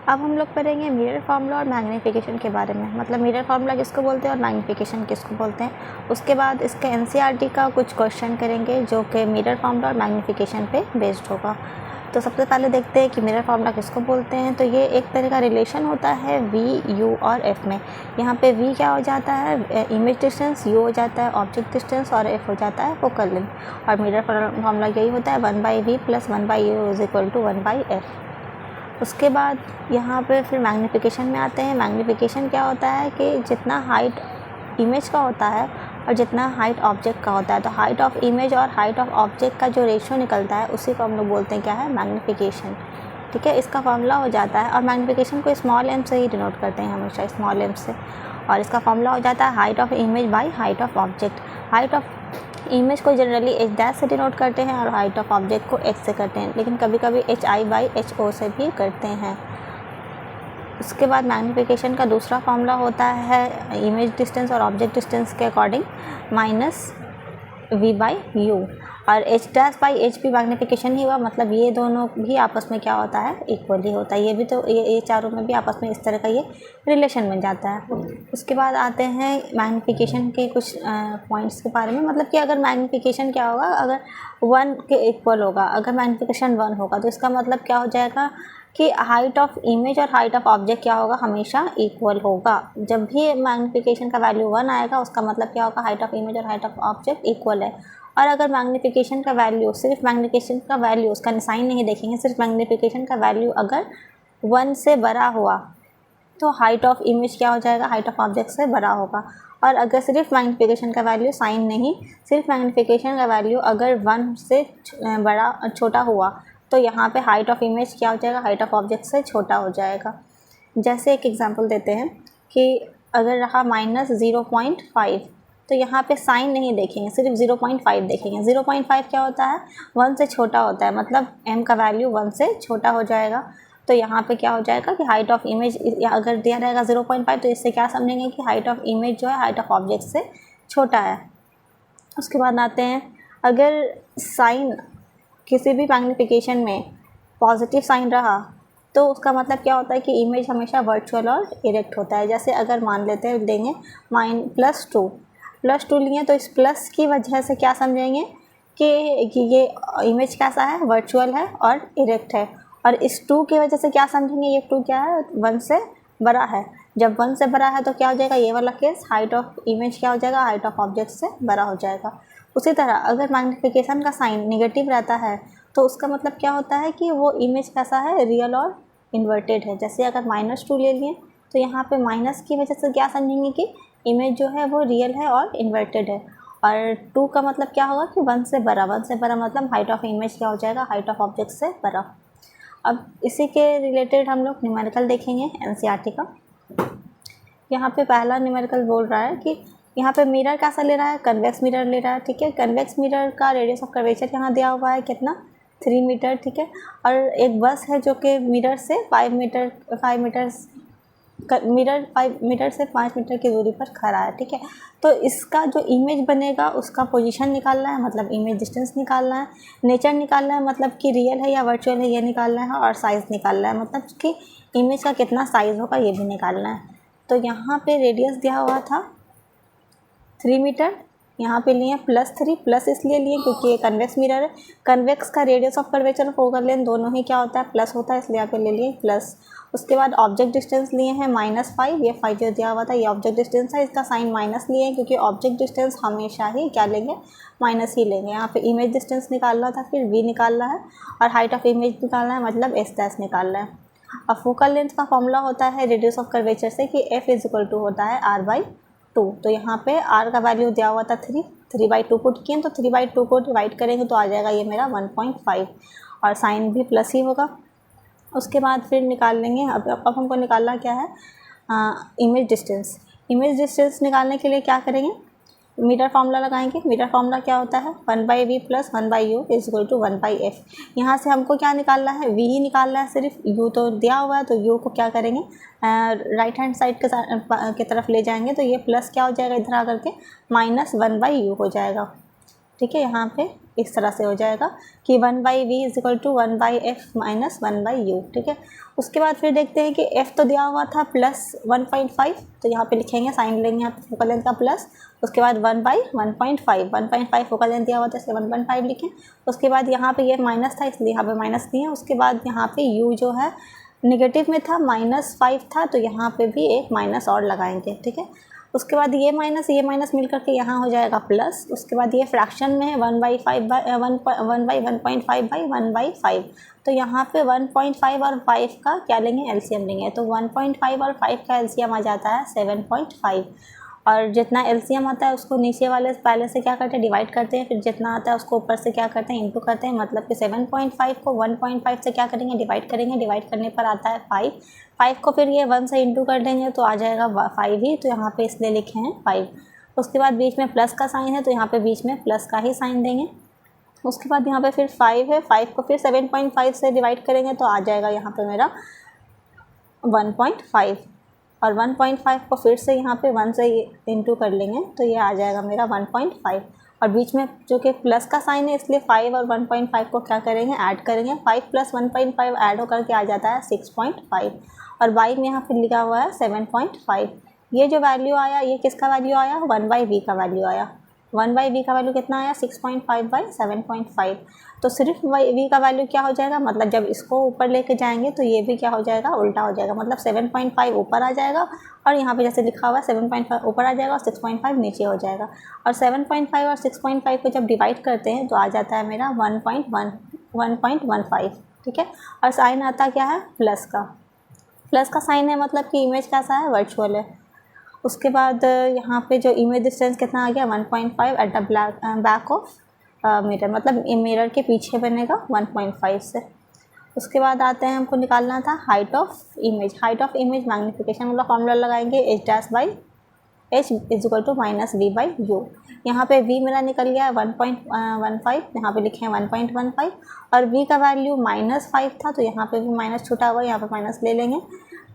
अब हम लोग पढ़ेंगे मिरर फार्मूला और मैग्नीफिकेशन के बारे में, मतलब मिरर फार्मूला किसको बोलते हैं और मैग्नीफिकेशन किसको बोलते हैं। उसके बाद इसके एनसीईआरटी का कुछ क्वेश्चन करेंगे जो कि मिरर फार्मूला और मैग्नीफिकेशन पे बेस्ड होगा। तो सबसे पहले देखते हैं कि मिरर फार्मूला किसको बोलते हैं। तो ये एक तरह का रिलेशन होता है वी, यू और एफ में। यहाँ पे वी क्या हो जाता है, इमेज डिस्टेंस, यू हो जाता है ऑब्जेक्ट डिस्टेंस, और एफ हो जाता है फोकल लेंथ। और मिरर फार्मूला यही होता है 1/v + 1/u = 1/f। उसके बाद यहाँ पे फिर मैग्नीफिकेशन में आते हैं। मैग्नीफिकेशन क्या होता है कि जितना हाइट इमेज का होता है और जितना हाइट ऑब्जेक्ट का होता है, तो हाइट ऑफ इमेज और हाइट ऑफ ऑब्जेक्ट का जो रेशियो निकलता है उसी को हम लोग बोलते हैं क्या है, मैग्नीफिकेशन, ठीक है। इसका फॉर्मूला हो जाता है, और मैग्नीफिकेशन को स्मॉल एम से ही डिनोट करते हैं हमेशा, स्मॉल एम से। और इसका फॉर्मूला हो जाता है height of image by height of object. Height of image को जनरली h डैश से डिनोट करते हैं और हाइट ऑफ ऑब्जेक्ट को h से करते हैं, लेकिन कभी कभी hi/ho से भी करते हैं। उसके बाद मैग्नीफिकेशन का दूसरा फॉर्मूला होता है इमेज डिस्टेंस और ऑब्जेक्ट डिस्टेंस के अकॉर्डिंग -v/u, और h डैश बाई h भी मैग्नीफिकेशन ही हुआ, मतलब ये दोनों भी आपस में क्या होता है, इक्वली होता है। ये भी तो ये चारों में भी आपस में इस तरह का ये रिलेशन बन जाता है। उसके बाद आते हैं मैग्नीफिकेशन के कुछ पॉइंट्स के बारे में, मतलब कि अगर मैग्नीफिकेशन क्या होगा, अगर 1 के इक्वल होगा, अगर मैग्नीफिकेशन 1 होगा तो इसका मतलब क्या हो जाएगा कि हाइट ऑफ इमेज और हाइट ऑफ ऑब्जेक्ट क्या होगा, हमेशा इक्वल होगा। जब भी मैग्नीफिकेशन का वैल्यू 1 आएगा उसका मतलब क्या होगा, हाइट ऑफ इमेज और हाइट ऑफ ऑब्जेक्ट इक्वल है। और अगर मैग्नीफिकेशन का वैल्यू, सिर्फ मैग्नीफिकेशन का वैल्यू, उसका साइन नहीं देखेंगे, सिर्फ मैग्नीफिकेशन का वैल्यू अगर 1 से बड़ा हुआ तो हाइट ऑफ इमेज क्या हो जाएगा, हाइट ऑफ ऑब्जेक्ट से बड़ा होगा। और अगर सिर्फ मैग्नीफिकेशन का वैल्यू, साइन नहीं, सिर्फ मैग्नीफिकेशन का वैल्यू अगर 1 से बड़ा छोटा हुआ तो यहाँ पे हाइट ऑफ इमेज क्या हो जाएगा, हाइट ऑफ ऑब्जेक्ट से छोटा हो जाएगा। जैसे एक एग्जांपल देते हैं कि अगर रहा -0.5 तो यहाँ पे साइन नहीं देखेंगे, सिर्फ 0.5 देखेंगे। 0.5 क्या होता है, 1 से छोटा होता है, मतलब m का वैल्यू 1 से छोटा हो जाएगा। तो यहाँ पे क्या हो जाएगा कि हाइट ऑफ इमेज अगर दिया रहेगा 0.5 तो इससे क्या समझेंगे कि हाइट ऑफ इमेज जो है हाइट ऑफ ऑब्जेक्ट से छोटा है। उसके बाद आते हैं, अगर साइन किसी भी मैग्नीफिकेशन में पॉजिटिव साइन रहा तो उसका मतलब क्या होता है कि इमेज हमेशा वर्चुअल और इरेक्ट होता है। जैसे अगर मान लेते हैं देंगे +2 लिए तो इस प्लस की वजह से क्या समझेंगे कि ये इमेज कैसा है, वर्चुअल है और इरेक्ट है। और इस 2 की वजह से क्या समझेंगे, ये 2 क्या है, 1 से बड़ा है। जब 1 से बड़ा है तो क्या हो जाएगा, ये वाला केस हाइट ऑफ इमेज क्या हो जाएगा, हाइट ऑफ ऑब्जेक्ट से बड़ा हो जाएगा। उसी तरह अगर मैग्नीफिकेशन का साइन निगेटिव रहता है तो उसका मतलब क्या होता है कि वो इमेज कैसा है, रियल और इन्वर्टेड है। जैसे अगर -2 ले लिए तो यहाँ पे माइनस की वजह से क्या समझेंगे कि इमेज जो है वो रियल है और इन्वर्टेड है। और 2 का मतलब क्या होगा कि 1 से बड़ा, 1 से बड़ा मतलब हाइट ऑफ इमेज क्या हो जाएगा, हाइट ऑफ ऑब्जेक्ट से बड़ा। अब इसी के रिलेटेड हम लोग न्यूमेरिकल देखेंगे एनसीईआरटी का। यहाँ पे पहला न्यूमेरिकल बोल रहा है कि यहाँ पे मिरर कैसा ले रहा है, कन्वेक्स मिरर ले रहा है। ठीक है, कन्वेक्स मिरर का रेडियस ऑफ कर्वेचर यहाँ दिया हुआ है कितना, 3 मीटर। ठीक है, और एक बस है जो कि मिरर से 5 मीटर से 5 मीटर की दूरी पर खड़ा है। ठीक है, तो इसका जो इमेज बनेगा उसका पोजीशन निकालना है, मतलब इमेज डिस्टेंस निकालना है। नेचर निकालना है, मतलब कि रियल है या वर्चुअल है ये निकालना है। और साइज़ निकालना है, मतलब कि इमेज का कितना साइज़ होगा ये भी निकालना है। तो यहाँ पे रेडियस दिया हुआ था 3 मीटर, यहाँ पे लिए +3, प्लस इसलिए लिए क्योंकि ये कन्वेक्स मिरर है। कन्वेक्स का रेडियस ऑफ कर्वेचर और फोकल लेंथ दोनों ही क्या होता है, प्लस होता है, इसलिए यहाँ पे ले लिए प्लस। उसके बाद ऑब्जेक्ट डिस्टेंस लिए हैं -5, ये 5 जो दिया हुआ था ये ऑब्जेक्ट डिस्टेंस है, इसका साइन माइनस लिए हैं क्योंकि ऑब्जेक्ट डिस्टेंस हमेशा ही क्या लेंगे, माइनस ही लेंगे। यहाँ पे इमेज डिस्टेंस निकालना था, फिर v निकालना है, और हाइट ऑफ इमेज निकालना है, मतलब s' निकालना है। अब फोकल लेंथ का फॉर्मूला होता है रेडियस ऑफ कर्वेचर से कि f = होता है r/2। तो यहाँ पे r का वैल्यू दिया हुआ था 3/2 पुट किए, तो 3/2 को डिवाइड करेंगे तो आ जाएगा ये मेरा 1.5, और साइन भी प्लस ही होगा। उसके बाद फिर निकाल लेंगे, अब हमको निकालना क्या है, इमेज डिस्टेंस। इमेज डिस्टेंस निकालने के लिए क्या करेंगे, मीटर फार्मूला लगाएंगे। मीटर फार्मूला क्या होता है, 1/v + 1/u = 1/f। यहाँ से हमको क्या निकालना है, v ही निकालना है सिर्फ, u तो दिया हुआ है तो u को क्या करेंगे, राइट हैंड साइड के तरफ ले जाएंगे, तो ये प्लस क्या हो जाएगा इधर आकर के -1/u हो जाएगा। ठीक है, यहाँ पे इस तरह से हो जाएगा कि 1/v = 1/f - 1/u। ठीक है, उसके बाद फिर देखते हैं कि f तो दिया हुआ था +1.5, तो यहाँ पे लिखेंगे, साइन लेंगे यहाँ पे फोकल लेंथ का प्लस। उसके बाद 1/1.5 फोकल लेंथ दिया हुआ था, इसलिए 1.5 लिखें। उसके बाद यहाँ पे ये माइनस था इसलिए यहाँ पे माइनस दिए। उसके बाद यहाँ पे u जो है नेगेटिव में था, -5 था, तो यहाँ पे भी एक माइनस और लगाएंगे। ठीक है, उसके बाद ये माइनस मिल करके यहाँ हो जाएगा प्लस। उसके बाद ये फ्रैक्शन में है 1/1.5/1/5, तो यहाँ पे 1.5 और 5 का क्या लेंगे, एलसीएम लेंगे। तो 1.5 और 5 का एलसीएम आ जाता है 7.5, और जितना एलसीएम आता है उसको नीचे वाले पहले से क्या करते हैं, डिवाइड करते हैं, फिर जितना आता है उसको ऊपर से क्या करते हैं, इंटू करते हैं। मतलब कि 7.5 को 1.5 से क्या करेंगे, डिवाइड करेंगे। डिवाइड करने पर आता है 5 को फिर ये 1 से इंटू कर देंगे तो आ जाएगा 5 ही, तो यहाँ पे इसलिए लिखे हैं 5। उसके बाद बीच में प्लस का साइन है तो यहाँ पे बीच में प्लस का ही साइन देंगे। उसके बाद यहाँ पे फिर 5 है, 5 को फिर 7.5 से डिवाइड करेंगे तो आ जाएगा यहाँ पे मेरा 1.5, और 1.5 को फिर से यहाँ पे 1 से इंटू कर लेंगे तो ये आ जाएगा मेरा 1.5, और बीच में जो कि प्लस का साइन है इसलिए 5 और 1.5 को क्या करेंगे, ऐड करेंगे। 5 + 1.5 ऐड होकर के आ जाता है 6.5, और y में यहाँ पे लिखा हुआ है 7.5। ये जो वैल्यू आया ये किसका वैल्यू आया, 1/v का वैल्यू आया। 1/v का वैल्यू कितना आया, 6.5/7.5। तो सिर्फ v का वैल्यू क्या हो जाएगा, मतलब जब इसको ऊपर लेके जाएंगे तो ये भी क्या हो जाएगा, उल्टा हो जाएगा। मतलब 7.5 ऊपर आ जाएगा, और यहाँ पे जैसे लिखा हुआ है 7.5 ऊपर आ जाएगा और 6.5 नीचे हो जाएगा। और 7.5 और 6.5 को जब डिवाइड करते हैं तो आ जाता है मेरा 1.15। ठीक है, और साइन आता क्या है, प्लस का। प्लस का साइन है मतलब कि इमेज कैसा है, वर्चुअल है। उसके बाद यहाँ पे जो इमेज डिस्टेंस कितना आ गया 1.5 at the back of mirror, मतलब मिरर के पीछे बनेगा 1.5 से। उसके बाद आते हैं, हमको निकालना था height of image. Height of image magnification वाला फॉर्मूला लगाएंगे, H dash by H is equal to minus V by U. यहाँ पे v मेरा निकल गया है 1.15, यहाँ पे लिखे हैं 1.15 और v का वैल्यू -5 था तो यहाँ पे भी माइनस छूटा हुआ है, यहाँ पे माइनस ले लेंगे।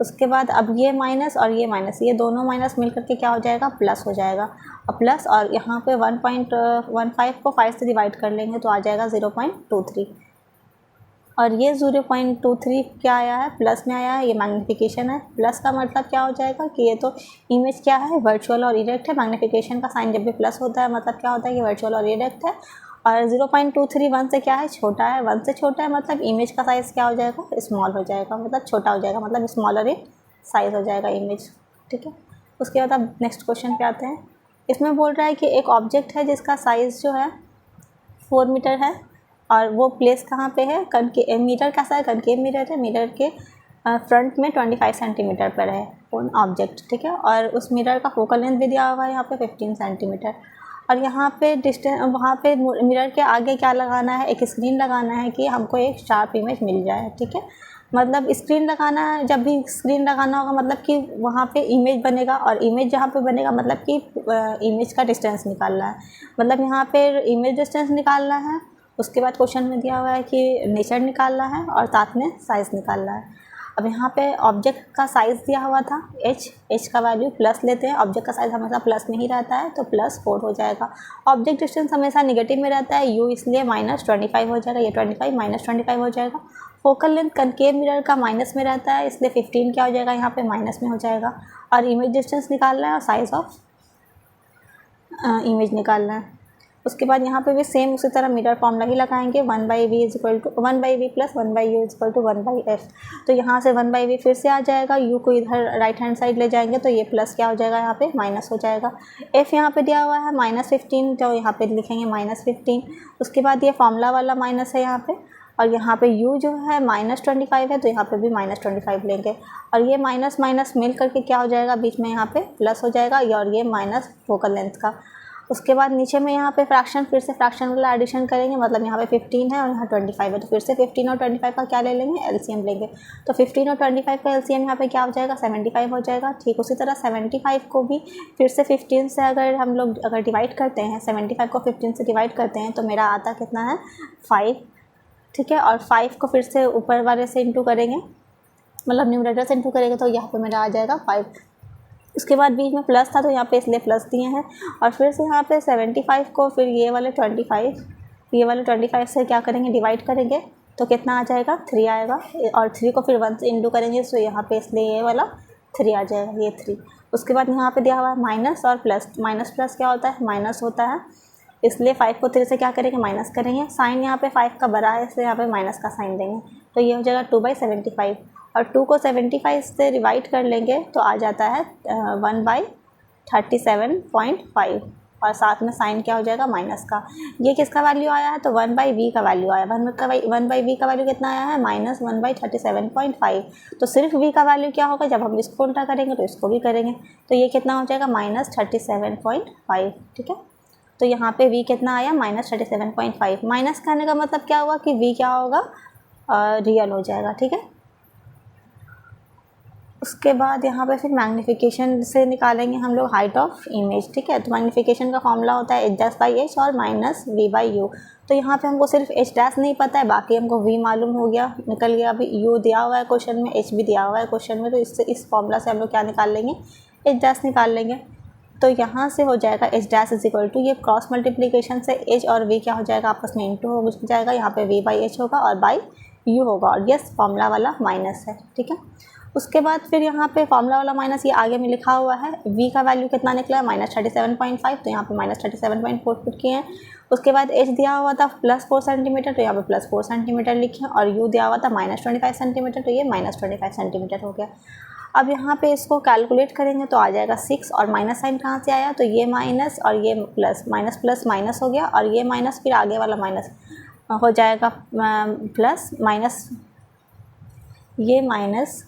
उसके बाद अब ये माइनस और ये माइनस, ये दोनों माइनस मिल करके क्या हो जाएगा, प्लस हो जाएगा। और प्लस और यहाँ पे 1.15 को 5 से डिवाइड कर लेंगे तो आ जाएगा 0.23 और ये 0.23 क्या आया है, प्लस में आया है, ये मैग्नीफिकेशन है। प्लस का मतलब क्या हो जाएगा कि ये तो इमेज क्या है, वर्चुअल और इरेक्ट है। मैग्नीफिकेशन का साइन जब भी प्लस होता है मतलब क्या होता है कि वर्चुअल और इरेक्ट है। और 0.23 1 से क्या है, छोटा है, 1 से छोटा है मतलब इमेज का साइज़ क्या हो जाएगा, स्मॉल हो जाएगा, मतलब छोटा हो जाएगा, मतलब स्मॉलर इन साइज़ हो जाएगा इमेज, ठीक है। उसके बाद अब नेक्स्ट क्वेश्चन पे आते हैं। इसमें बोल रहा है कि एक ऑब्जेक्ट है जिसका साइज़ जो है 4 मीटर है और वो प्लेस कहाँ पे है, कनकेव मिरर कैसा है, कनकेव मिरर है, मिरर के फ्रंट में 25 सेंटीमीटर पर है कौन ऑब्जेक्ट, ठीक है। और उस मिरर का फोकल लेंथ भी दिया हुआ है यहाँ पे 15 सेंटीमीटर। और यहाँ पे डिस्टेंस, वहाँ पे मिरर के आगे क्या लगाना है, एक स्क्रीन लगाना है कि हमको एक शार्प इमेज मिल जाए, ठीक है। मतलब स्क्रीन लगाना है, जब भी स्क्रीन लगाना होगा मतलब कि वहाँ पे इमेज बनेगा और इमेज जहाँ पे बनेगा मतलब कि इमेज का डिस्टेंस निकालना है, मतलब यहाँ पे इमेज डिस्टेंस निकालना है। उसके बाद क्वेश्चन में दिया हुआ है कि नेचर निकालना है और साथ में साइज़ निकालना है। अब यहाँ पे ऑब्जेक्ट का साइज़ दिया हुआ था h का वैल्यू प्लस लेते हैं, ऑब्जेक्ट का साइज़ हमेशा प्लस में ही रहता है तो +4 हो जाएगा। ऑब्जेक्ट डिस्टेंस हमेशा नेगेटिव में रहता है, u इसलिए -25 हो जाएगा, ये 25 -25 हो जाएगा। फोकल लेंथ कनकेव मिरर का माइनस में रहता है इसलिए 15 क्या हो जाएगा, यहाँ पे माइनस में हो जाएगा। और इमेज डिस्टेंस निकालना है और साइज़ ऑफ इमेज निकालना है। उसके बाद यहाँ पे भी सेम उसी तरह मिरर फॉर्मूला ही लगाएंगे, 1/v is equal to 1/v plus 1/u is equal to 1/f। तो यहाँ से 1/v फिर से आ जाएगा, u को इधर राइट हैंड साइड ले जाएंगे तो ये प्लस क्या हो जाएगा, यहाँ पे माइनस हो जाएगा। f यहाँ पे दिया हुआ है -15 तो यहाँ पे लिखेंगे -15। उसके बाद ये फॉर्मूला वाला माइनस है यहाँ पे, और यहाँ पे u जो है -25 है तो यहाँ पे भी -25 लेंगे। और ये माइनस माइनस मिल करके क्या हो जाएगा, बीच में यहाँ पे प्लस हो जाएगा और ये माइनस फोकल लेंथ का। उसके बाद नीचे में यहाँ पे फ्रैक्शन, फिर से फ्रैक्शन वाला एडिशन करेंगे, मतलब यहाँ पे 15 है और यहाँ 25 है तो फिर से 15 और 25 का क्या ले लेंगे, एलसीएम लेंगे। तो 15 और 25 का एलसीएम यहाँ पे क्या हो जाएगा, 75 हो जाएगा। ठीक उसी तरह 75 को भी फिर से 15 से अगर हम लोग डिवाइड करते हैं, 75 को 15 से डिवाइड करते हैं तो मेरा आता कितना है 5, ठीक है। और 5 को फिर से ऊपर वाले से इंटू करेंगे, मतलब न्यूमरेटर से इंटू करेंगे तो यहाँ पे मेरा आ जाएगा 5। उसके बाद बीच में प्लस था तो यहाँ पे इसलिए प्लस दिए हैं। और फिर से यहाँ पे 75 को फिर ये वाले 25 से क्या करेंगे, डिवाइड करेंगे तो कितना आ जाएगा, 3 आएगा। और 3 को फिर 1 से इंटू करेंगे तो यहाँ पे इसलिए ये वाला 3 आ जाएगा, ये 3। उसके बाद यहाँ पे दिया हुआ है माइनस और प्लस, माइनस प्लस क्या होता है, माइनस होता है, इसलिए 5 को 3 से क्या करेंगे, माइनस करेंगे। साइन यहाँ पे 5 का बड़ा है इसलिए यहाँ पे माइनस का साइन देंगे तो ये हो जाएगा 2/75। और 2 को 75 से डिवाइड कर लेंगे तो आ जाता है 1/37.5 और साथ में साइन क्या हो जाएगा, माइनस का। ये किसका वैल्यू आया है, तो 1/v का वैल्यू आया। 1/v का वैल्यू कितना आया है, -1/37.5। तो सिर्फ v का वैल्यू क्या होगा, जब हम इसको उल्टा करेंगे तो इसको भी करेंगे तो ये कितना हो जाएगा, -37.5, ठीक है। तो यहाँ पे v कितना आया, -37.5। माइनस करने का मतलब क्या हुआ कि v क्या होगा, रियल हो जाएगा, ठीक है। उसके बाद यहाँ पे फिर मैग्नीफिकेशन से निकालेंगे हम लोग हाइट ऑफ इमेज, ठीक है। तो मैग्नीफिकेशन का फॉर्मूला होता है h'/h और -v/u। तो यहाँ पे हमको सिर्फ h' नहीं पता है, बाकी हमको v मालूम हो गया, निकल गया। अभी u दिया हुआ है क्वेश्चन में, h भी दिया हुआ है क्वेश्चन में, तो इससे इस फॉर्मूला से हम लोग क्या निकाल लेंगे, h' निकाल लेंगे। तो यहाँ से हो जाएगा h' इज इक्वल टू, ये क्रॉस मल्टीप्लिकेशन से h और v क्या हो जाएगा, आपस में इंटू हो जाएगा। यहाँ पे v/h होगा और बाई u होगा और ये फॉर्मूला वाला माइनस है, ठीक है। उसके बाद फिर यहाँ पे फॉर्मूला वाला माइनस ये आगे में लिखा हुआ है, v का वैल्यू कितना निकला है, -37.5, तो यहाँ पे -37.4 पुट किए हैं। उसके बाद h दिया हुआ था +4 सेंटीमीटर तो यहाँ पे +4 सेंटीमीटर लिखे, और u दिया हुआ था -25 सेंटीमीटर तो ये -25 सेंटीमीटर हो गया। अब यहाँ पे इसको कैलकुलेट करेंगे तो आ जाएगा 6, और माइनस साइन कहाँ से आया, तो ये माइनस और ये प्लस, माइनस प्लस माइनस हो गया, और ये माइनस फिर आगे वाला माइनस हो जाएगा प्लस, माइनस ये माइनस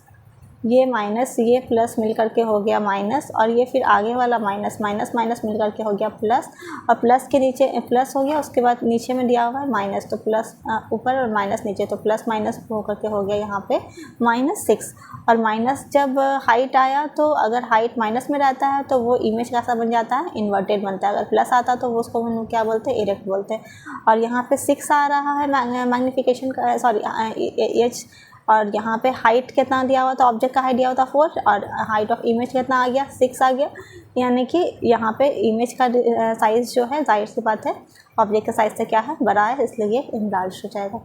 ये माइनस ये प्लस मिल करके हो गया माइनस, और ये फिर आगे वाला माइनस माइनस माइनस मिल करके हो गया प्लस, और प्लस के नीचे प्लस हो गया, उसके बाद नीचे में दिया हुआ है माइनस, तो प्लस ऊपर और माइनस नीचे, तो प्लस माइनस हो करके हो गया यहाँ पे -6। और माइनस जब हाइट आया तो अगर हाइट माइनस में रहता है तो वो इमेज कैसा बन जाता है, इन्वर्टेड बनता है। अगर प्लस आता तो वो उसको हम क्या बोलते हैं, इरेक्ट बोलते हैं। और यहाँ पे 6 आ रहा है मैग्नीफिकेशन का, सॉरी एच, और यहाँ पे हाइट कितना दिया हुआ था, ऑब्जेक्ट का हाइट दिया हुआ था 4, और हाइट ऑफ इमेज कितना आ गया, 6 आ गया। यानी कि यहाँ पे इमेज का साइज़ जो है, जाहिर सी बात है ऑब्जेक्ट का साइज़ से क्या है, बड़ा है, इसलिए ये इनलार्ज हो जाएगा।